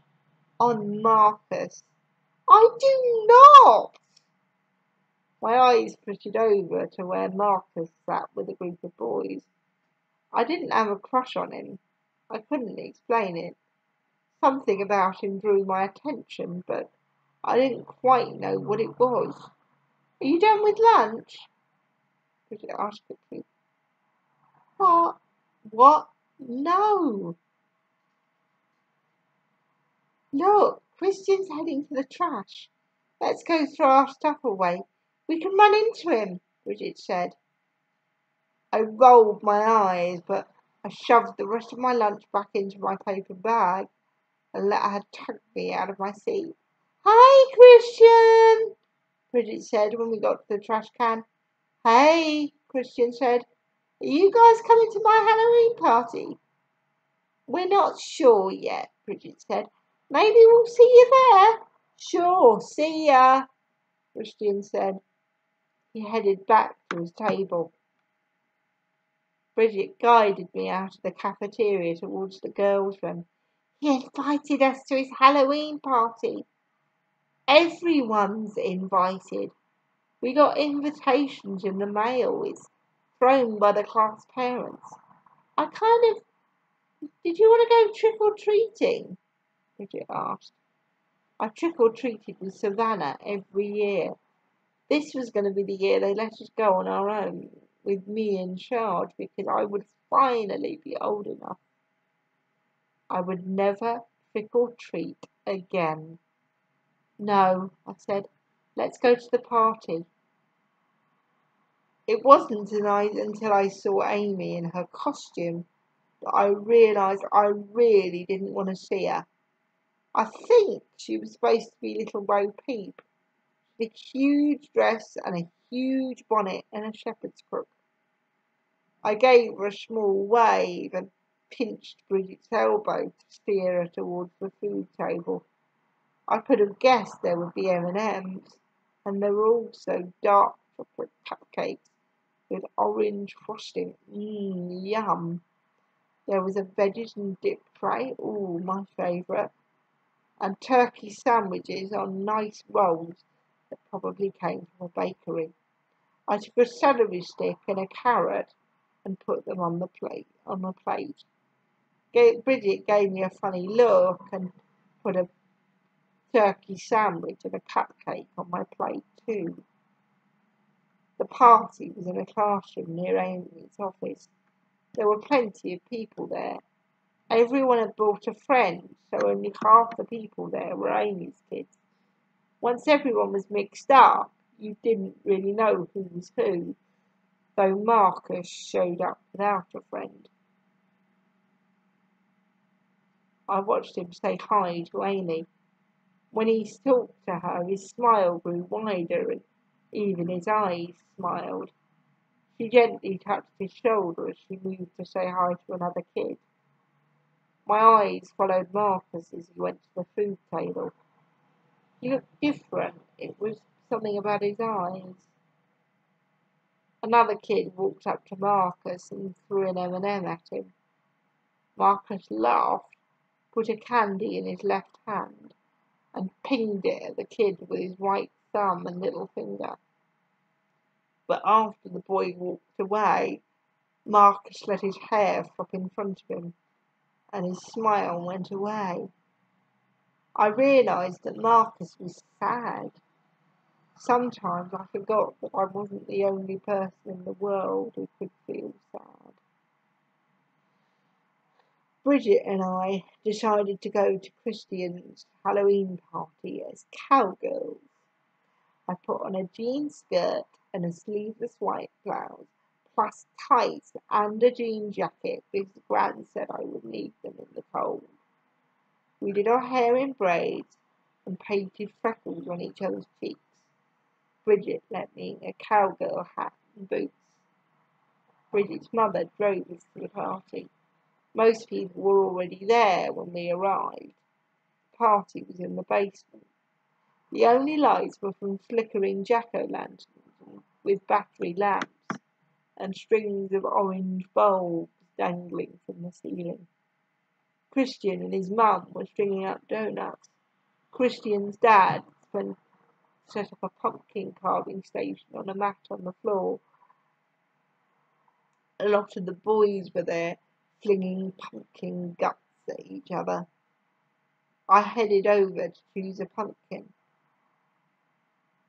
on Marcus. I do not. My eyes flitted over to where Marcus sat with a group of boys. I didn't have a crush on him. I couldn't explain it. Something about him drew my attention, but I didn't quite know what it was. Are you done with lunch? Bridget asked quickly. What? What? No. Look, Christian's heading for the trash. Let's go throw our stuff away. We can run into him, Bridget said. I rolled my eyes, but I shoved the rest of my lunch back into my paper bag and let her tug me out of my seat. Hi, Christian, Bridget said when we got to the trash can. Hey, Christian said. Are you guys coming to my Halloween party? We're not sure yet, Bridget said. Maybe we'll see you there. Sure, see ya, Christian said. He headed back to his table. Bridget guided me out of the cafeteria towards the girls' room. He invited us to his Halloween party. Everyone's invited. We got invitations in the mail. It's thrown by the class parents. Did you want to go trick-or-treating? Bridget asked. I trick-or-treated with Savannah every year. This was going to be the year they let us go on our own, with me in charge, because I would finally be old enough. I would never trick-or-treat again. No, I said, let's go to the party. It wasn't until I saw Amy in her costume that I realised I really didn't want to see her. I think she was supposed to be little Bo Peep, with a huge dress and a huge bonnet and a shepherd's crook. I gave her a small wave and pinched Bridget's elbow to steer her towards the food table. I could have guessed there would be M&Ms, and there were also dark chocolate cupcakes with orange frosting. Yum. There was a veggies and dip tray, my favourite, and turkey sandwiches on nice rolls that probably came from a bakery. I took a celery stick and a carrot and put them on the plate. Bridget gave me a funny look and put a turkey sandwich and a cupcake on my plate too. The party was in a classroom near Amy's office. There were plenty of people there. Everyone had brought a friend, so only half the people there were Amy's kids. Once everyone was mixed up, you didn't really know who was who, though Marcus showed up without a friend. I watched him say hi to Amy. When he talked to her, his smile grew wider and Even his eyes smiled. She gently touched his shoulder as she moved to say hi to another kid. My eyes followed Marcus as he went to the food table. He looked different. It was something about his eyes. Another kid walked up to Marcus and threw an M&M at him. Marcus laughed, put a candy in his left hand, and pinged it at the kid with his right thumb and little finger. But after the boy walked away, Marcus let his hair flop in front of him, and his smile went away. I realised that Marcus was sad. Sometimes I forgot that I wasn't the only person in the world who could feel sad. Bridget and I decided to go to Christian's Halloween party as cowgirls. I put on a jean skirt and a sleeveless white blouse, plus tights and a jean jacket because Gran said I would need them in the cold. We did our hair in braids and painted freckles on each other's cheeks. Bridget lent me a cowgirl hat and boots. Bridget's mother drove us to the party. Most people were already there when we arrived. The party was in the basement. The only lights were from flickering jack-o'-lanterns with battery lamps and strings of orange bulbs dangling from the ceiling. Christian and his mum were stringing up donuts. Christian's dad set up a pumpkin carving station on a mat on the floor. A lot of the boys were there, flinging pumpkin guts at each other. I headed over to choose a pumpkin,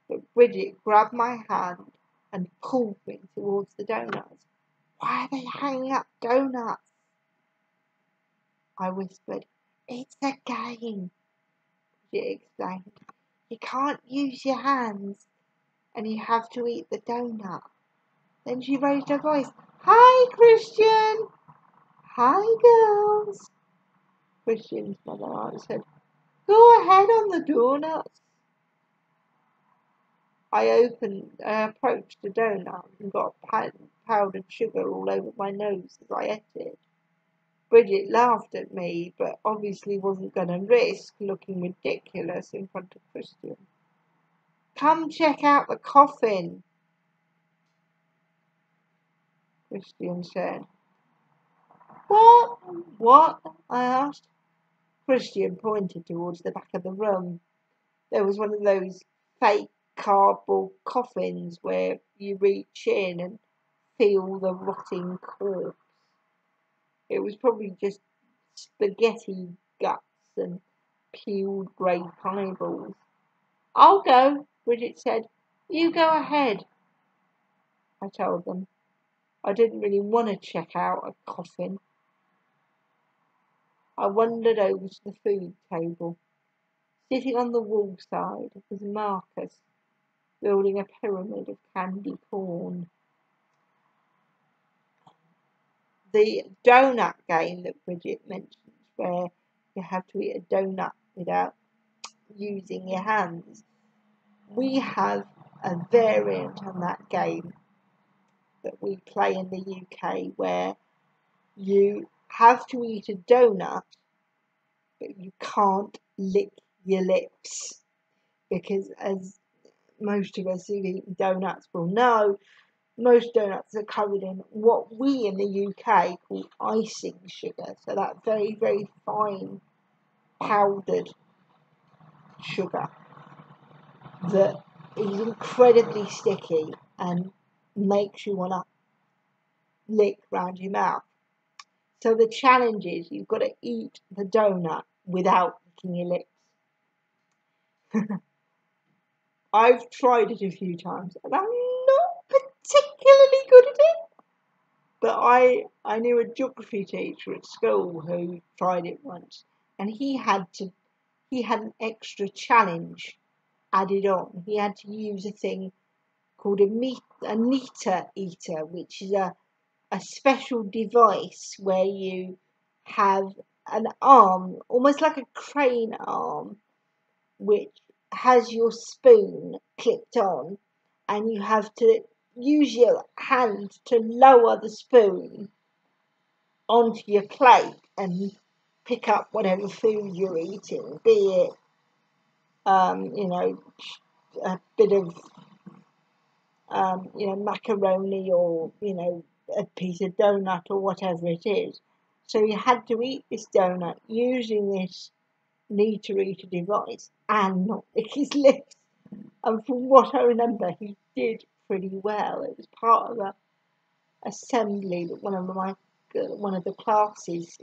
but Bridget grabbed my hand and pulled me towards the donuts. "Why are they hanging up donuts?" I whispered. "It's a game," Bridget explained. "You can't use your hands, and you have to eat the donut." Then she raised her voice. "Hi, Christian." "Hi, girls." Christian's mother answered. "Go ahead on the donuts." I approached the donut and got powdered sugar all over my nose as I ate it. Bridget laughed at me, but obviously wasn't going to risk looking ridiculous in front of Christian. "Come check out the coffin," Christian said. "What? What?" I asked. Christian pointed towards the back of the room. There was one of those fake cardboard coffins where you reach in and feel the rotting corpse. It was probably just spaghetti guts and peeled grape eyeballs. "I'll go," Bridget said. "You go ahead." I told them. I didn't really want to check out a coffin. I wandered over to the food table. Sitting on the wall side was Marcus, building a pyramid of candy corn. The donut game that Bridget mentioned, where you have to eat a donut without using your hands, we have a variant on that game that we play in the UK where you have to eat a donut, but you can't lick your lips because, as most of us who've eaten donuts will know, most donuts are covered in what we in the UK call icing sugar, so that very, very fine powdered sugar that is incredibly sticky and makes you want to lick round your mouth. So the challenge is you've got to eat the donut without licking your lips. I've tried it a few times and I'm not particularly good at it. But I knew a geography teacher at school who tried it once, and he had an extra challenge added on. He had to use a thing called a meter eater, which is a special device where you have an arm, almost like a crane arm, which has your spoon clipped on, and you have to use your hand to lower the spoon onto your plate and pick up whatever food you're eating, be it, a bit of, macaroni or, a piece of donut or whatever it is. So he had to eat this donut using this need-to-eat device and not lick his lips. And from what I remember, he did pretty well. It was part of a assembly that one of the classes,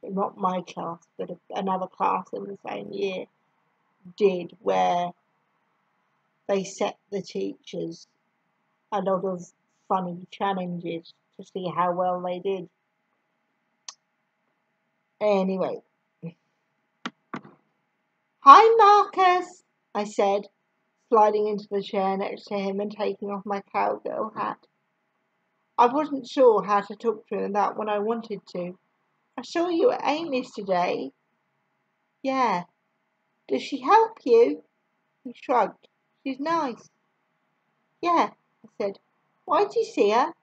not my class, but another class in the same year did, where they set the teachers a lot of funny challenges to see how well they did. Anyway, "Hi, Marcus," I said, sliding into the chair next to him and taking off my cowgirl hat. I wasn't sure how to talk to him about what I wanted to. "I saw you at Amy's today." "Yeah. Does she help you?" He shrugged. "She's nice." "Yeah," I said. "Why'd you see her?"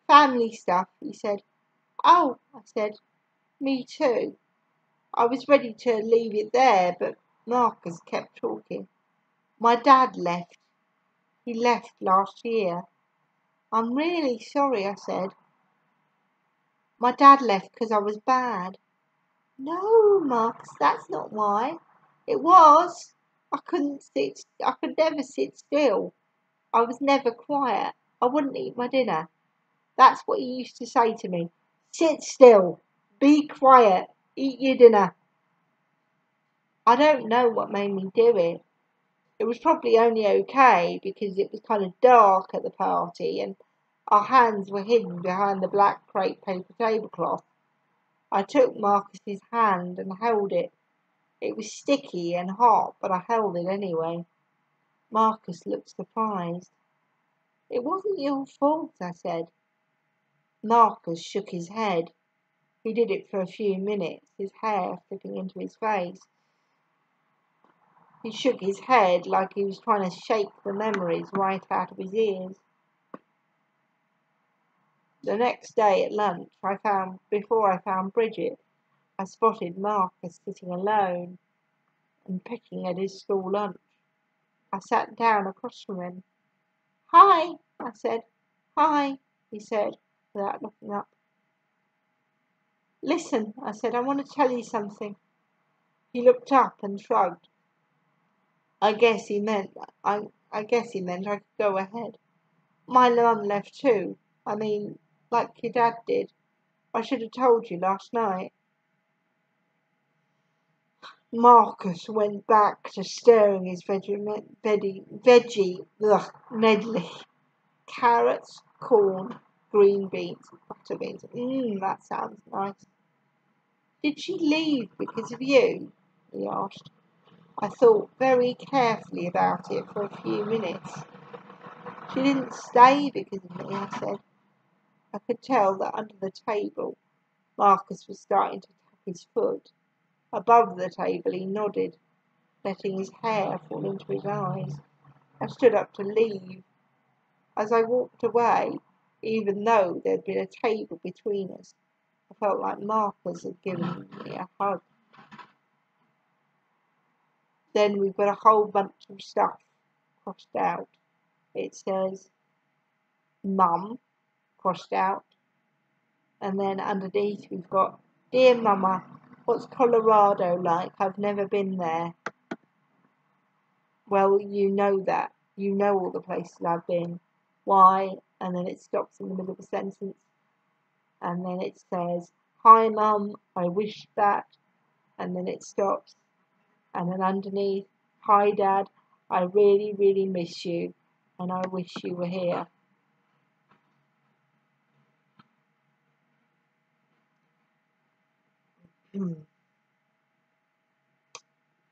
"Family stuff," he said. "Oh," I said. "Me too." I was ready to leave it there, but Marcus kept talking. "My dad left. He left last year." "I'm really sorry," I said. "My dad left because I was bad." "No, Marcus, that's not why." "It was. I could never sit still. I was never quiet. I wouldn't eat my dinner. That's what he used to say to me. Sit still. Be quiet. Eat your dinner." I don't know what made me do it. It was probably only okay because it was kind of dark at the party and our hands were hidden behind the black crepe paper tablecloth. I took Marcus's hand and held it. It was sticky and hot, but I held it anyway. Marcus looked surprised. "It wasn't your fault," I said. Marcus shook his head. He did it for a few minutes, his hair flipping into his face. He shook his head like he was trying to shake the memories right out of his ears. The next day at lunch, before I found Bridget, I spotted Marcus sitting alone and picking at his school lunch. I sat down across from him. "Hi," I said. "Hi," he said, without looking up. "Listen," I said, "I want to tell you something." He looked up and shrugged. I guess he meant I could go ahead. "My mum left too. I mean, like your dad did. I should have told you last night." Marcus went back to stirring his medley. Carrots, corn, green beans, butter beans. That sounds nice. "Did she leave because of you?" he asked. I thought very carefully about it for a few minutes. "She didn't stay because of me," I said. I could tell that under the table Marcus was starting to tap his foot. Above the table he nodded, letting his hair fall into his eyes. I stood up to leave. As I walked away, even though there'd been a table between us, I felt like Marcus had given me a hug. Then we've got a whole bunch of stuff crossed out. It says Mum crossed out, and then underneath we've got "Dear Mama, what's Colorado like? I've never been there." Well, you know that. You know all the places I've been. Why? And then it stops in the middle of a sentence. And then it says, "Hi Mum, I wish that." And then it stops. And then underneath, "Hi Dad, I really, really miss you. And I wish you were here."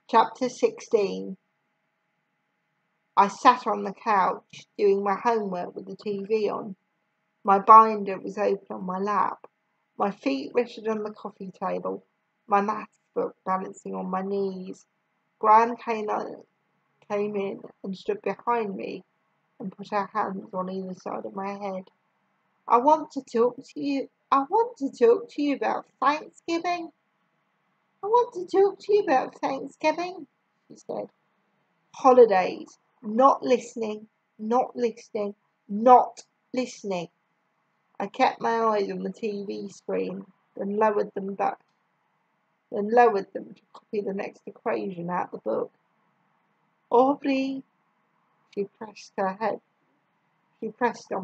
Chapter 16. I sat on the couch doing my homework with the TV on. My binder was open on my lap. My feet rested on the coffee table, my maths book balancing on my knees. Graham came in and stood behind me and put her hands on either side of my head. I want to talk to you. I want to talk to you about Thanksgiving. I want to talk to you about Thanksgiving, she said. Holidays. Not listening, not listening, not listening. I kept my eyes on the TV screen, then lowered them to copy the next equation out the book. Aubrey, she pressed on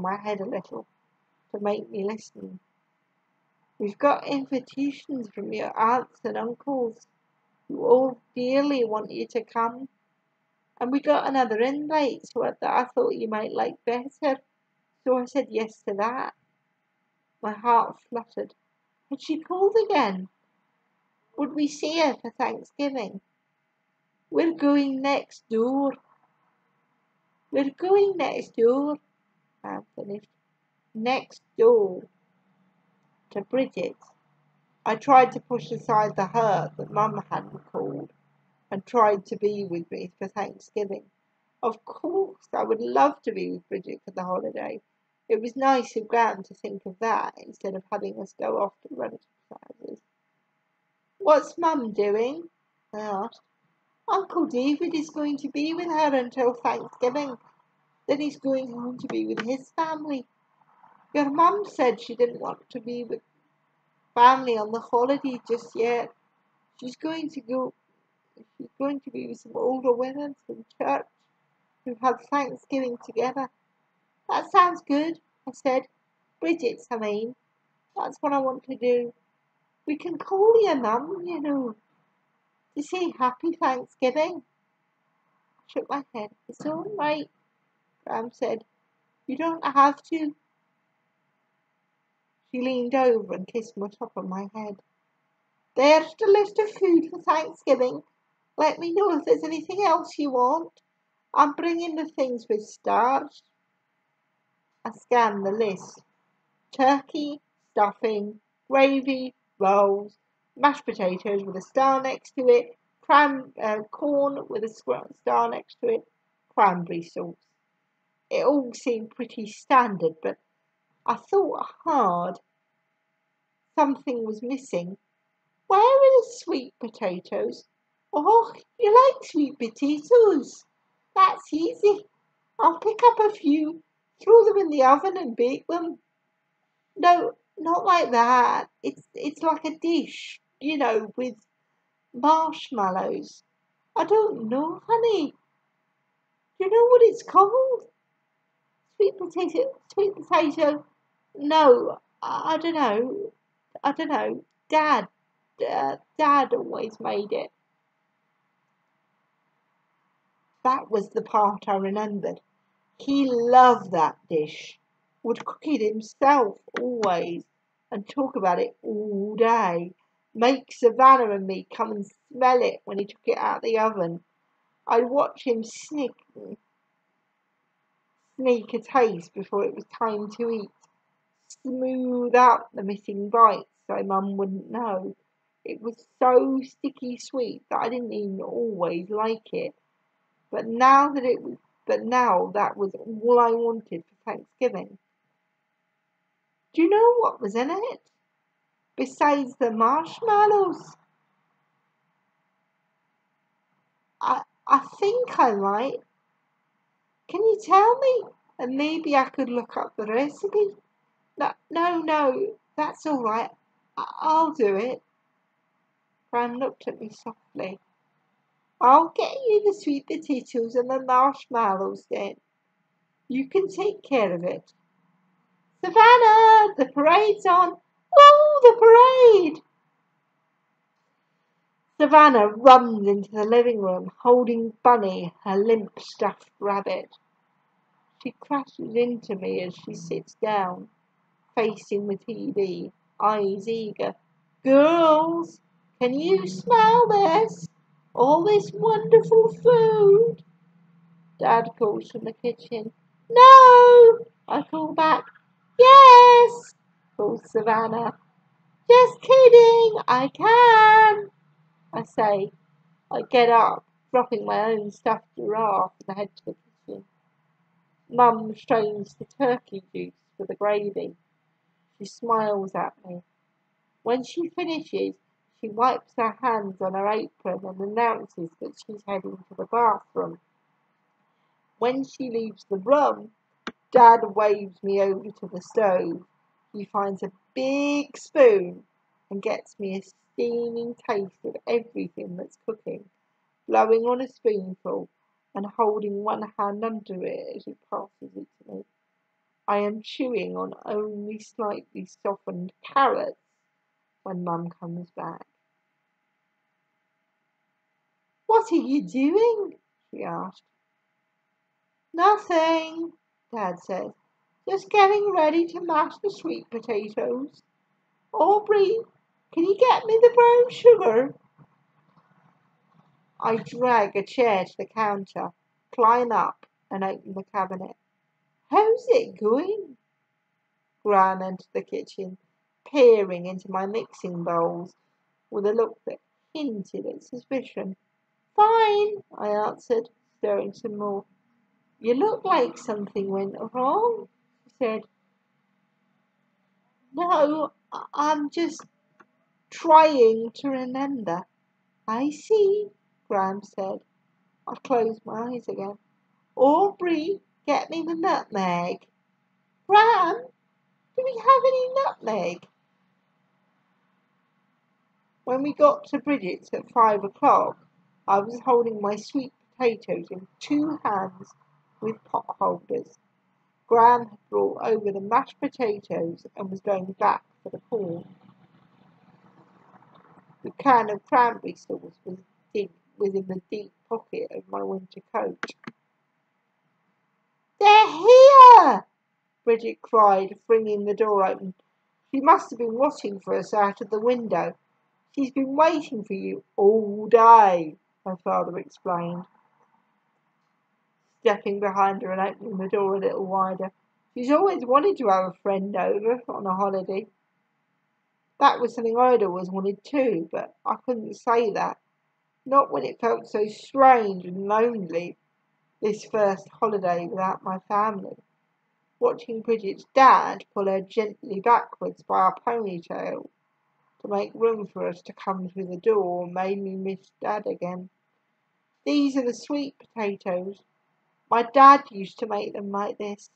my head a little to make me listen. We've got invitations from your aunts and uncles who all dearly want you to come. And we got another invite that I thought you might like better, so I said yes to that. My heart fluttered. Had she called again? Would we see her for Thanksgiving? We're going next door. We're going next door, I finished. Next door. To Bridget's. I tried to push aside the hurt that Mum hadn't called and tried to be with me for Thanksgiving. Of course, I would love to be with Bridget for the holiday. It was nice of Gran to think of that instead of having us go off to relatives' houses. What's Mum doing? I asked. Uncle David is going to be with her until Thanksgiving. Then he's going home to be with his family. Your mum said she didn't want to be with family on the holiday just yet. She's going to be with some older women from church who have Thanksgiving together. That sounds good, I said. Bridget's, I mean. That's what I want to do. We can call your mum, you know, to say happy Thanksgiving. I shook my head. It's all right, Graham said. You don't have to. She leaned over and kissed the top of my head. There's the list of food for Thanksgiving. Let me know if there's anything else you want. I'm bringing the things with stars. I scanned the list. Turkey, stuffing, gravy, rolls, mashed potatoes with a star next to it, corn with a star next to it, cranberry sauce. It all seemed pretty standard, but I thought hard. Something was missing. Where are the sweet potatoes? Oh, you like sweet potatoes? That's easy. I'll pick up a few, throw them in the oven and bake them. No, not like that. It's like a dish, you know, with marshmallows. I don't know, honey. Do you know what it's called? Sweet potato. No, I don't know. I don't know. Dad always made it. That was the part I remembered. He loved that dish. Would cook it himself always and talk about it all day. Make Savannah and me come and smell it when he took it out of the oven. I'd watch him sneak a taste before it was time to eat. Smooth out the missing bites so Mum wouldn't know. It was so sticky sweet that I didn't even always like it. But now that was all I wanted for Thanksgiving. Do you know what was in it? Besides the marshmallows? I think I might. Can you tell me? And maybe I could look up the recipe. No, that's all right. I'll do it. Fran looked at me softly. I'll get you the sweet potatoes and the marshmallows then. You can take care of it. Savannah, the parade's on. Oh, the parade! Savannah runs into the living room, holding Bunny, her limp stuffed rabbit. She crashes into me as she sits down, facing the TV, eyes eager. Girls, can you smell this? All this wonderful food? Dad calls from the kitchen. No, I call back. Yes, calls Savannah. Just kidding, I can, I say. I get up dropping my own stuffed giraffe and head to the kitchen. Mum strains the turkey juice for the gravy. She smiles at me. When she finishes, she wipes her hands on her apron and announces that she's heading to the bathroom. When she leaves the room, Dad waves me over to the stove. He finds a big spoon and gets me a steaming taste of everything that's cooking, blowing on a spoonful and holding one hand under it as he passes it to me. I am chewing on only slightly softened carrots when Mum comes back. "What are you doing?" she asked. "Nothing," Dad says. "Just getting ready to mash the sweet potatoes. Aubrey, can you get me the brown sugar?" I drag a chair to the counter, climb up and open the cabinet. "How's it going?" Gran entered the kitchen, peering into my mixing bowls with a look that hinted at suspicion. "Fine," I answered, stirring some more. "You look like something went wrong," she said. "No, I'm just trying to remember." "I see," Graham said. I closed my eyes again. "Aubrey, get me the nutmeg." "Graham, do we have any nutmeg?" When we got to Bridget's at 5 o'clock, I was holding my sweet potatoes in 2 hands with pot holders. Graham had brought over the mashed potatoes and was going back for the corn. The can of cranberry sauce was in the deep pocket of my winter coat. "They're here!" Bridget cried, flinging the door open. "She must have been watching for us out of the window. She's been waiting for you all day," her father explained, stepping behind her and opening the door a little wider. "She's always wanted to have a friend over on a holiday." That was something I'd always wanted too, but I couldn't say that. Not when it felt so strange and lonely, this first holiday without my family. Watching Bridget's dad pull her gently backwards by her ponytail to make room for us to come through the door made me miss Dad again. "These are the sweet potatoes. My dad used to make them like this,"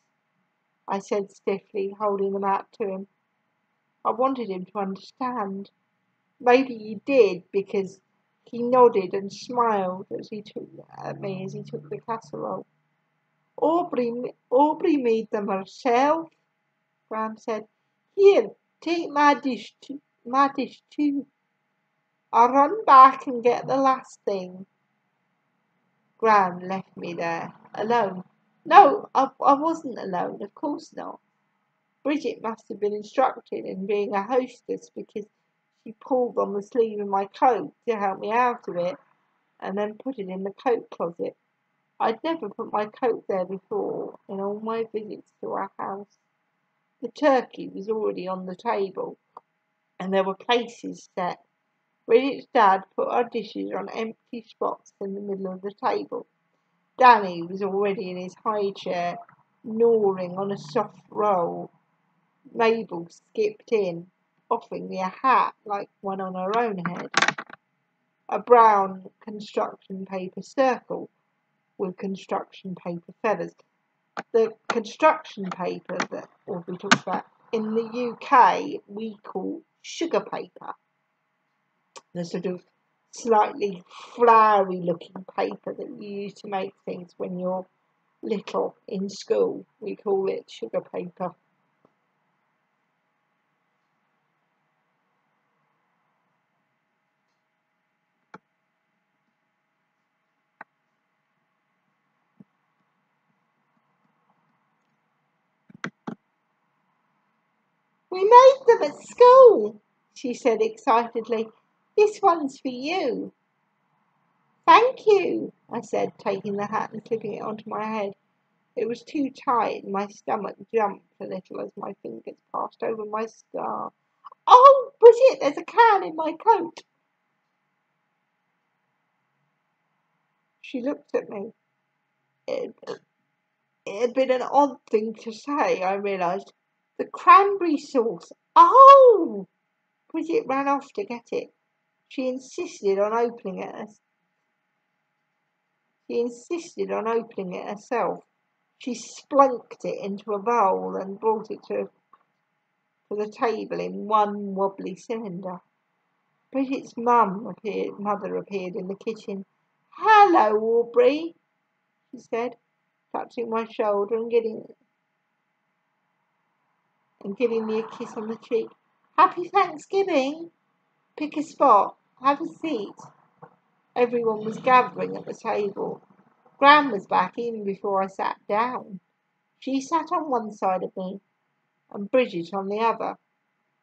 I said stiffly, holding them out to him. I wanted him to understand. Maybe he did, because he nodded and smiled as he took the casserole. Aubrey made them herself," Graham said. "Here, take my dish too. I'll run back and get the last thing." Graham left me there, alone. No, I wasn't alone, of course not. Bridget must have been instructed in being a hostess, because she pulled on the sleeve of my coat to help me out of it and then put it in the coat closet. I'd never put my coat there before in all my visits to our house. The turkey was already on the table and there were places set. Bridget's dad put our dishes on empty spots in the middle of the table. Danny was already in his high chair, gnawing on a soft roll. Mabel skipped in, offering me a hat like one on her own head. A brown construction paper circle with construction paper feathers. The construction paper that we talked about in the UK we call sugar paper. The sort of slightly flowery looking paper that you use to make things when you're little in school. We call it sugar paper. "We made them at school," she said excitedly. "This one's for you." "Thank you," I said, taking the hat and slipping it onto my head. It was too tight and my stomach jumped a little as my fingers passed over my scar. "Oh, Bridget, there's a can in my coat." She looked at me. It had been an odd thing to say, I realised. The cranberry sauce. Oh! Bridget ran off to get it. She insisted on opening it herself. She splunked it into a bowl and brought it to the table in one wobbly cylinder. Bridget's mother appeared in the kitchen. "Hello, Aubrey," she said, touching my shoulder and giving me a kiss on the cheek. "Happy Thanksgiving. Pick a spot. Have a seat." Everyone was gathering at the table. Gran was back even before I sat down. She sat on one side of me and Bridget on the other.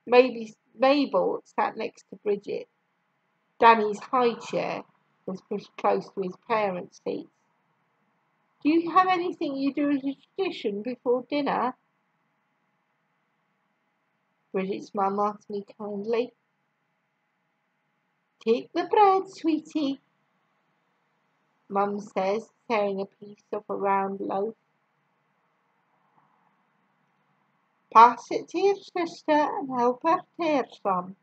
Mabel sat next to Bridget. Danny's high chair was pushed close to his parents' seats. "Do you have anything you do as a tradition before dinner?" Bridget's mum asked me kindly. "Take the bread, sweetie," Mum says, tearing a piece off a round loaf. "Pass it to your sister and help her tear some."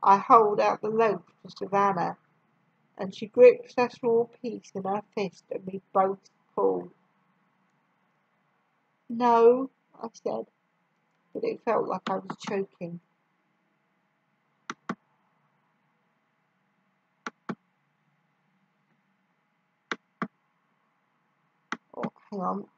I hold out the loaf to Savannah, and she grips a small piece in her fist and we both pull. "No," I said, but it felt like I was choking. Oh, hang on.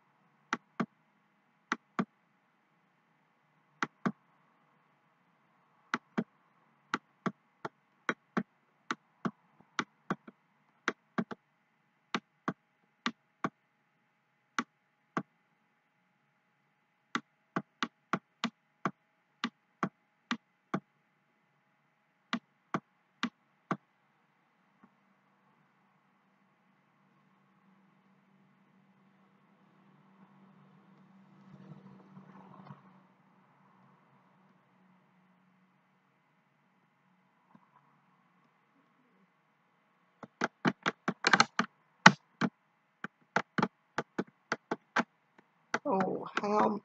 Oh, hang on.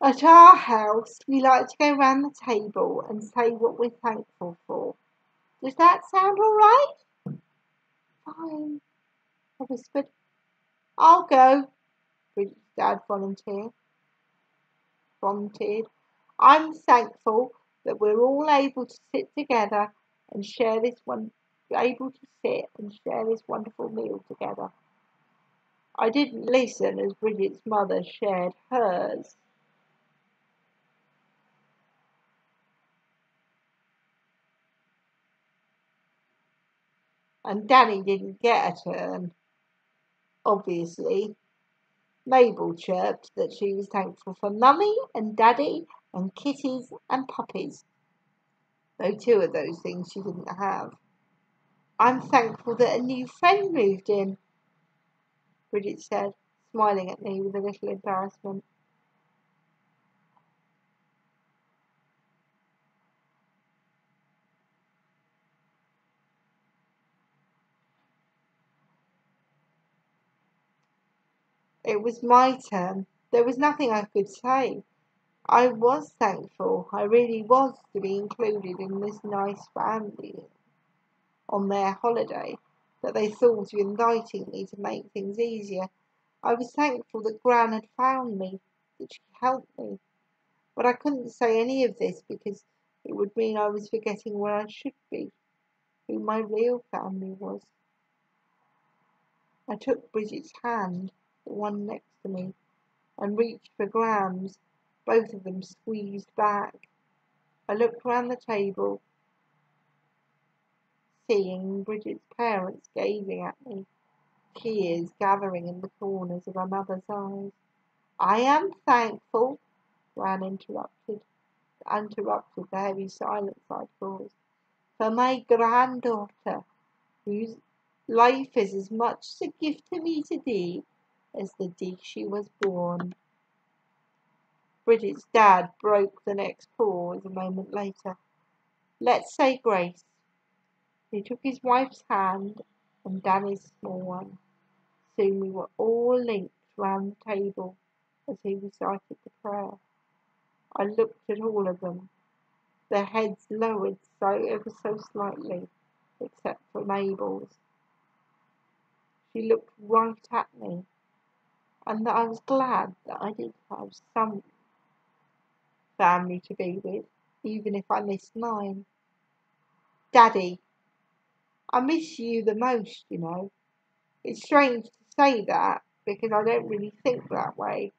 At our house, we like to go round the table and say what we're thankful for. Does that sound all right? Fine, I whispered. I'll go, Bridget's dad volunteered. I'm thankful that we're all able to sit together and share this wonderful meal together. I didn't listen as Bridget's mother shared hers. And Danny didn't get a turn. Obviously, Mabel chirped that she was thankful for Mummy and Daddy and kitties and puppies, though 2 of those things she didn't have. I'm thankful that a new friend moved in, Bridget said, smiling at me with a little embarrassment. It was my turn. There was nothing I could say. I was thankful, I really was, to be included in this nice family on their holiday, that they thought of inviting me to make things easier. I was thankful that Gran had found me, that she helped me. But I couldn't say any of this because it would mean I was forgetting where I should be, who my real family was. I took Bridget's hand, the one next to me, and reached for Graham's, both of them squeezed back. I looked round the table, seeing Bridget's parents gazing at me, tears gathering in the corners of her mother's eyes. "I am thankful," Gran interrupted the heavy silence I'd caused. for my granddaughter, whose life is as much a gift to me today as the day she was born. Bridget's dad broke the next pause a moment later. Let's say grace. He took his wife's hand and Danny's small one. Soon we were all linked round the table as he recited the prayer. I looked at all of them, their heads lowered ever so slightly, except for Mabel's. She looked right at me, and I was glad that I did have some family to be with, even if I missed mine. Daddy, I miss you the most, you know. It's strange to say that, because I don't really think that way.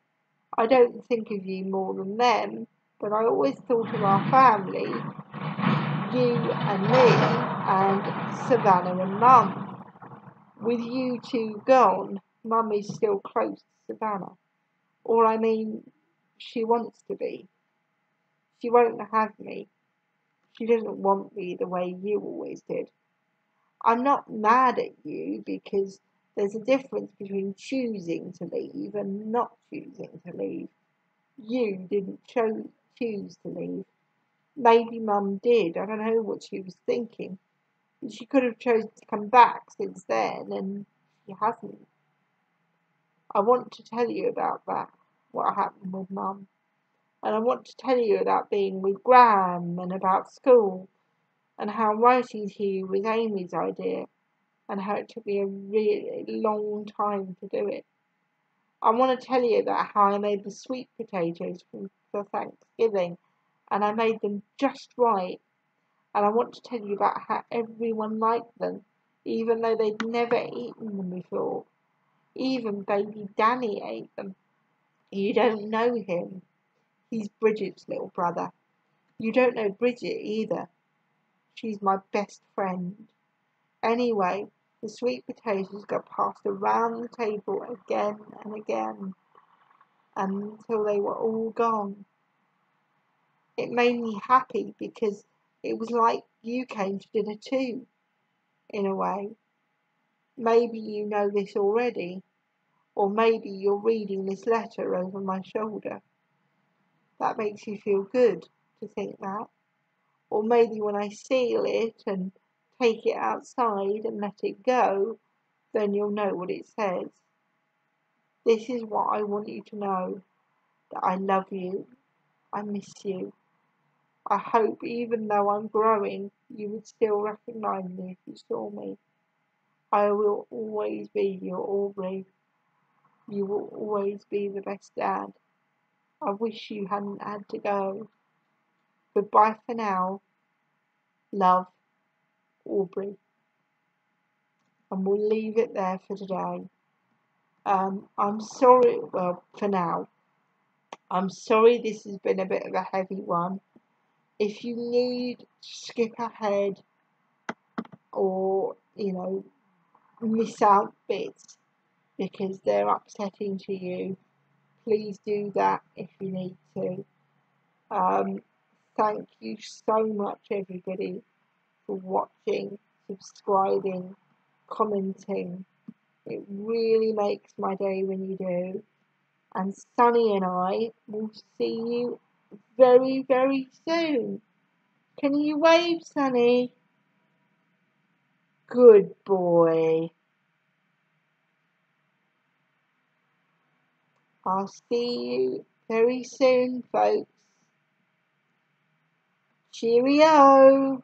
I don't think of you more than them, but I always thought of our family, you and me, and Savannah and Mum. With you two gone, Mum is still close to Savannah. Or I mean, she wants to be. She won't have me. She doesn't want me the way you always did. I'm not mad at you because there's a difference between choosing to leave and not choosing to leave. You didn't choose to leave. Maybe Mum did. I don't know what she was thinking. She could have chosen to come back since then, and she hasn't. I want to tell you about that, what happened with Mum. And I want to tell you about being with Gran and about school, and how writing to you was Amy's idea, and how it took me a really long time to do it. I want to tell you about how I made the sweet potatoes for Thanksgiving, and I made them just right. And I want to tell you about how everyone liked them, even though they'd never eaten them before. Even baby Danny ate them. You don't know him. He's Bridget's little brother. You don't know Bridget either. She's my best friend. Anyway, the sweet potatoes got passed around the table again and again, until they were all gone. It made me happy because it was like you came to dinner too, in a way. Maybe you know this already, or maybe you're reading this letter over my shoulder. That makes you feel good to think that. Or maybe when I seal it and take it outside and let it go, then you'll know what it says. This is what I want you to know, that I love you, I miss you. I hope even though I'm growing, you would still recognise me if you saw me. I will always be your Aubrey. You will always be the best dad. I wish you hadn't had to go. Goodbye for now. Love, Aubrey. And we'll leave it there for today. I'm sorry, well, for now. I'm sorry this has been a bit of a heavy one. If you need to skip ahead or, miss out bits because they're upsetting to you, please do that if you need to. Thank you so much, everybody, for watching, subscribing, commenting. It really makes my day when you do. And Sonny and I will see you very, very soon. Can you wave, Sonny? Good boy. I'll see you very soon, folks. Cheerio.